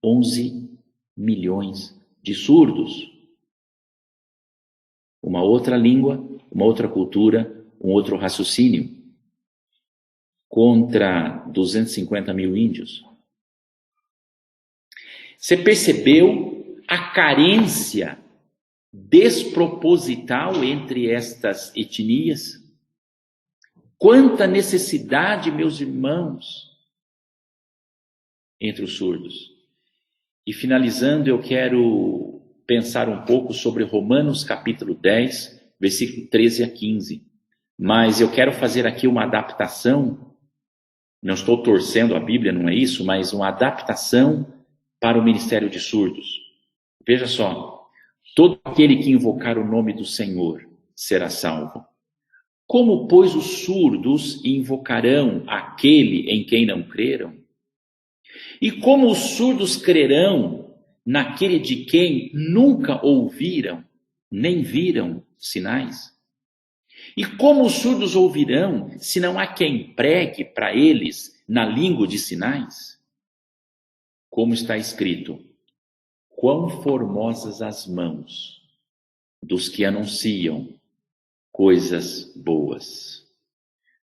11 milhões de surdos. Uma outra língua, uma outra cultura, um outro raciocínio. Contra 250 mil índios. Você percebeu a carência desproposital entre estas etnias? Quanta necessidade, meus irmãos, entre os surdos. E finalizando, eu quero pensar um pouco sobre Romanos capítulo 10, versículo 13 a 15. Mas eu quero fazer aqui uma adaptação, não estou torcendo a Bíblia, não é isso, mas uma adaptação para o ministério de surdos. Veja só, todo aquele que invocar o nome do Senhor será salvo. Como, pois, os surdos invocarão aquele em quem não creram? E como os surdos crerão naquele de quem nunca ouviram, nem viram sinais? E como os surdos ouvirão, se não há quem pregue para eles na língua de sinais? Como está escrito, quão formosas as mãos dos que anunciam coisas boas,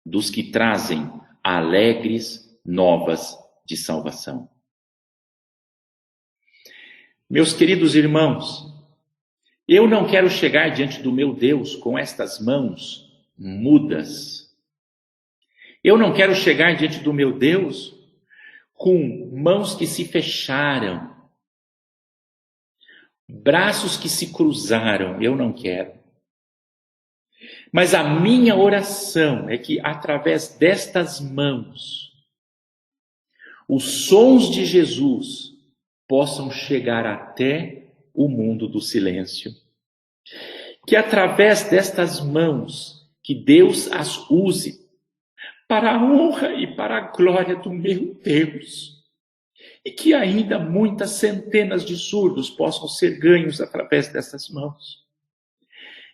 dos que trazem alegres novas de salvação. Meus queridos irmãos, eu não quero chegar diante do meu Deus com estas mãos mudas. Eu não quero chegar diante do meu Deus com mãos que se fecharam, braços que se cruzaram. Eu não quero. Mas a minha oração é que através destas mãos, os sons de Jesus possam chegar até o mundo do silêncio. Que através destas mãos, que Deus as use para a honra e para a glória do meu Deus. E que ainda muitas centenas de surdos possam ser ganhos através dessas mãos.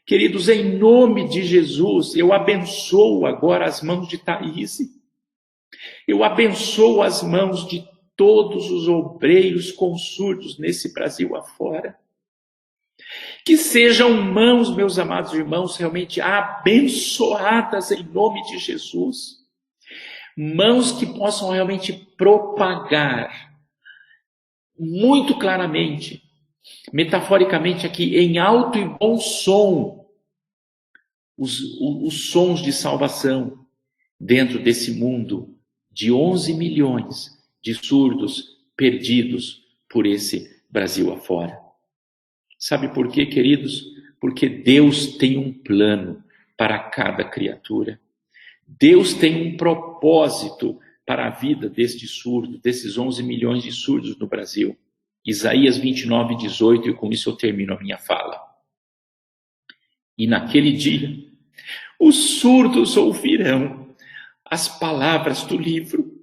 Queridos, em nome de Jesus, eu abençoo agora as mãos de Thaís. Eu abençoo as mãos de todos os obreiros com surdos nesse Brasil afora. Que sejam mãos, meus amados irmãos, realmente abençoadas em nome de Jesus. Mãos que possam realmente propagar muito claramente, metaforicamente aqui, em alto e bom som, os sons de salvação dentro desse mundo de 11 milhões de surdos perdidos por esse Brasil afora. Sabe por quê, queridos? Porque Deus tem um plano para cada criatura. Deus tem um propósito para a vida deste surdo, desses 11 milhões de surdos no Brasil. Isaías 29, 18, e com isso eu termino a minha fala. E naquele dia, os surdos ouvirão as palavras do livro,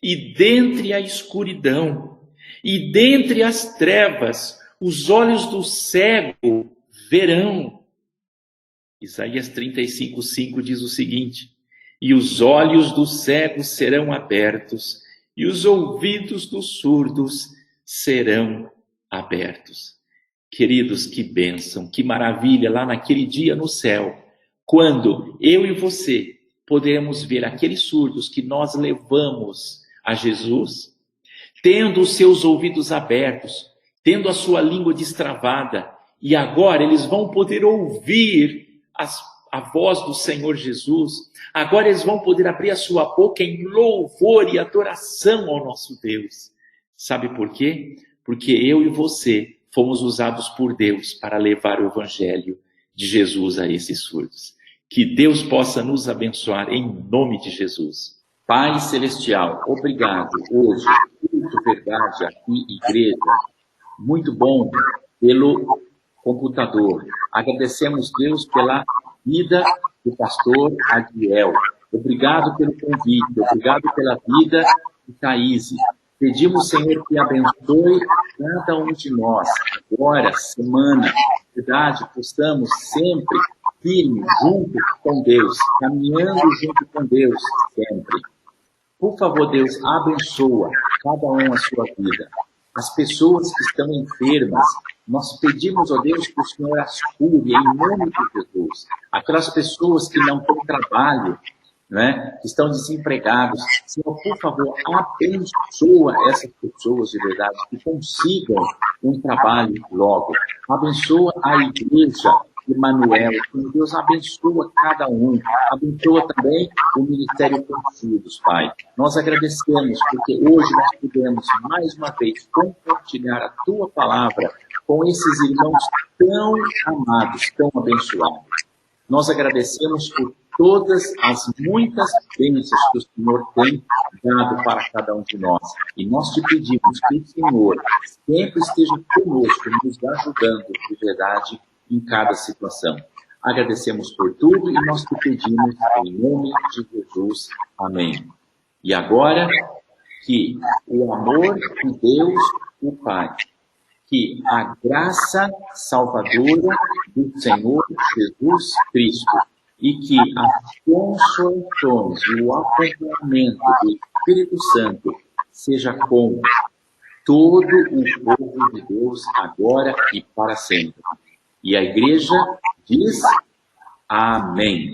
e dentre a escuridão, e dentre as trevas, os olhos do cego verão. Isaías 35, 5 diz o seguinte: e os olhos dos cegos serão abertos, e os ouvidos dos surdos serão abertos. Queridos, que bênção, que maravilha lá naquele dia no céu, quando eu e você poderemos ver aqueles surdos que nós levamos a Jesus, tendo os seus ouvidos abertos, tendo a sua língua destravada, e agora eles vão poder ouvir a voz do Senhor Jesus. Agora eles vão poder abrir a sua boca em louvor e adoração ao nosso Deus. Sabe por quê? Porque eu e você fomos usados por Deus para levar o Evangelho de Jesus a esses surdos. Que Deus possa nos abençoar em nome de Jesus. Pai Celestial, obrigado hoje, culto, verdade, aqui, igreja. Muito bom pelo computador. Agradecemos, Deus, pela vida do pastor Adiel. Obrigado pelo convite, obrigado pela vida de Thaís. Pedimos, Senhor, que abençoe cada um de nós, agora, semana, verdade, possamos sempre firme, junto com Deus, caminhando junto com Deus, sempre. Por favor, Deus, abençoa cada um a sua vida. As pessoas que estão enfermas, nós pedimos, ó Deus, que o Senhor as cure em nome de Jesus. Aquelas pessoas que não têm trabalho, né, que estão desempregados, Senhor, por favor, abençoa essas pessoas de verdade, que consigam um trabalho logo. Abençoa a igreja Emmanuel, Senhor Deus, abençoa cada um, abençoa também o Ministério Conselhos, Pai. Nós agradecemos porque hoje nós pudemos mais uma vez compartilhar a Tua palavra com esses irmãos tão amados, tão abençoados. Nós agradecemos por todas as muitas bênçãos que o Senhor tem dado para cada um de nós. E nós te pedimos que o Senhor sempre esteja conosco, nos ajudando de verdade em cada situação. Agradecemos por tudo e nós te pedimos em nome de Jesus. Amém. E agora, que o amor de Deus, o Pai, que a graça salvadora do Senhor Jesus Cristo e que as consolações e o acompanhamento do Espírito Santo seja com todo o povo de Deus, agora e para sempre. E a igreja diz amém.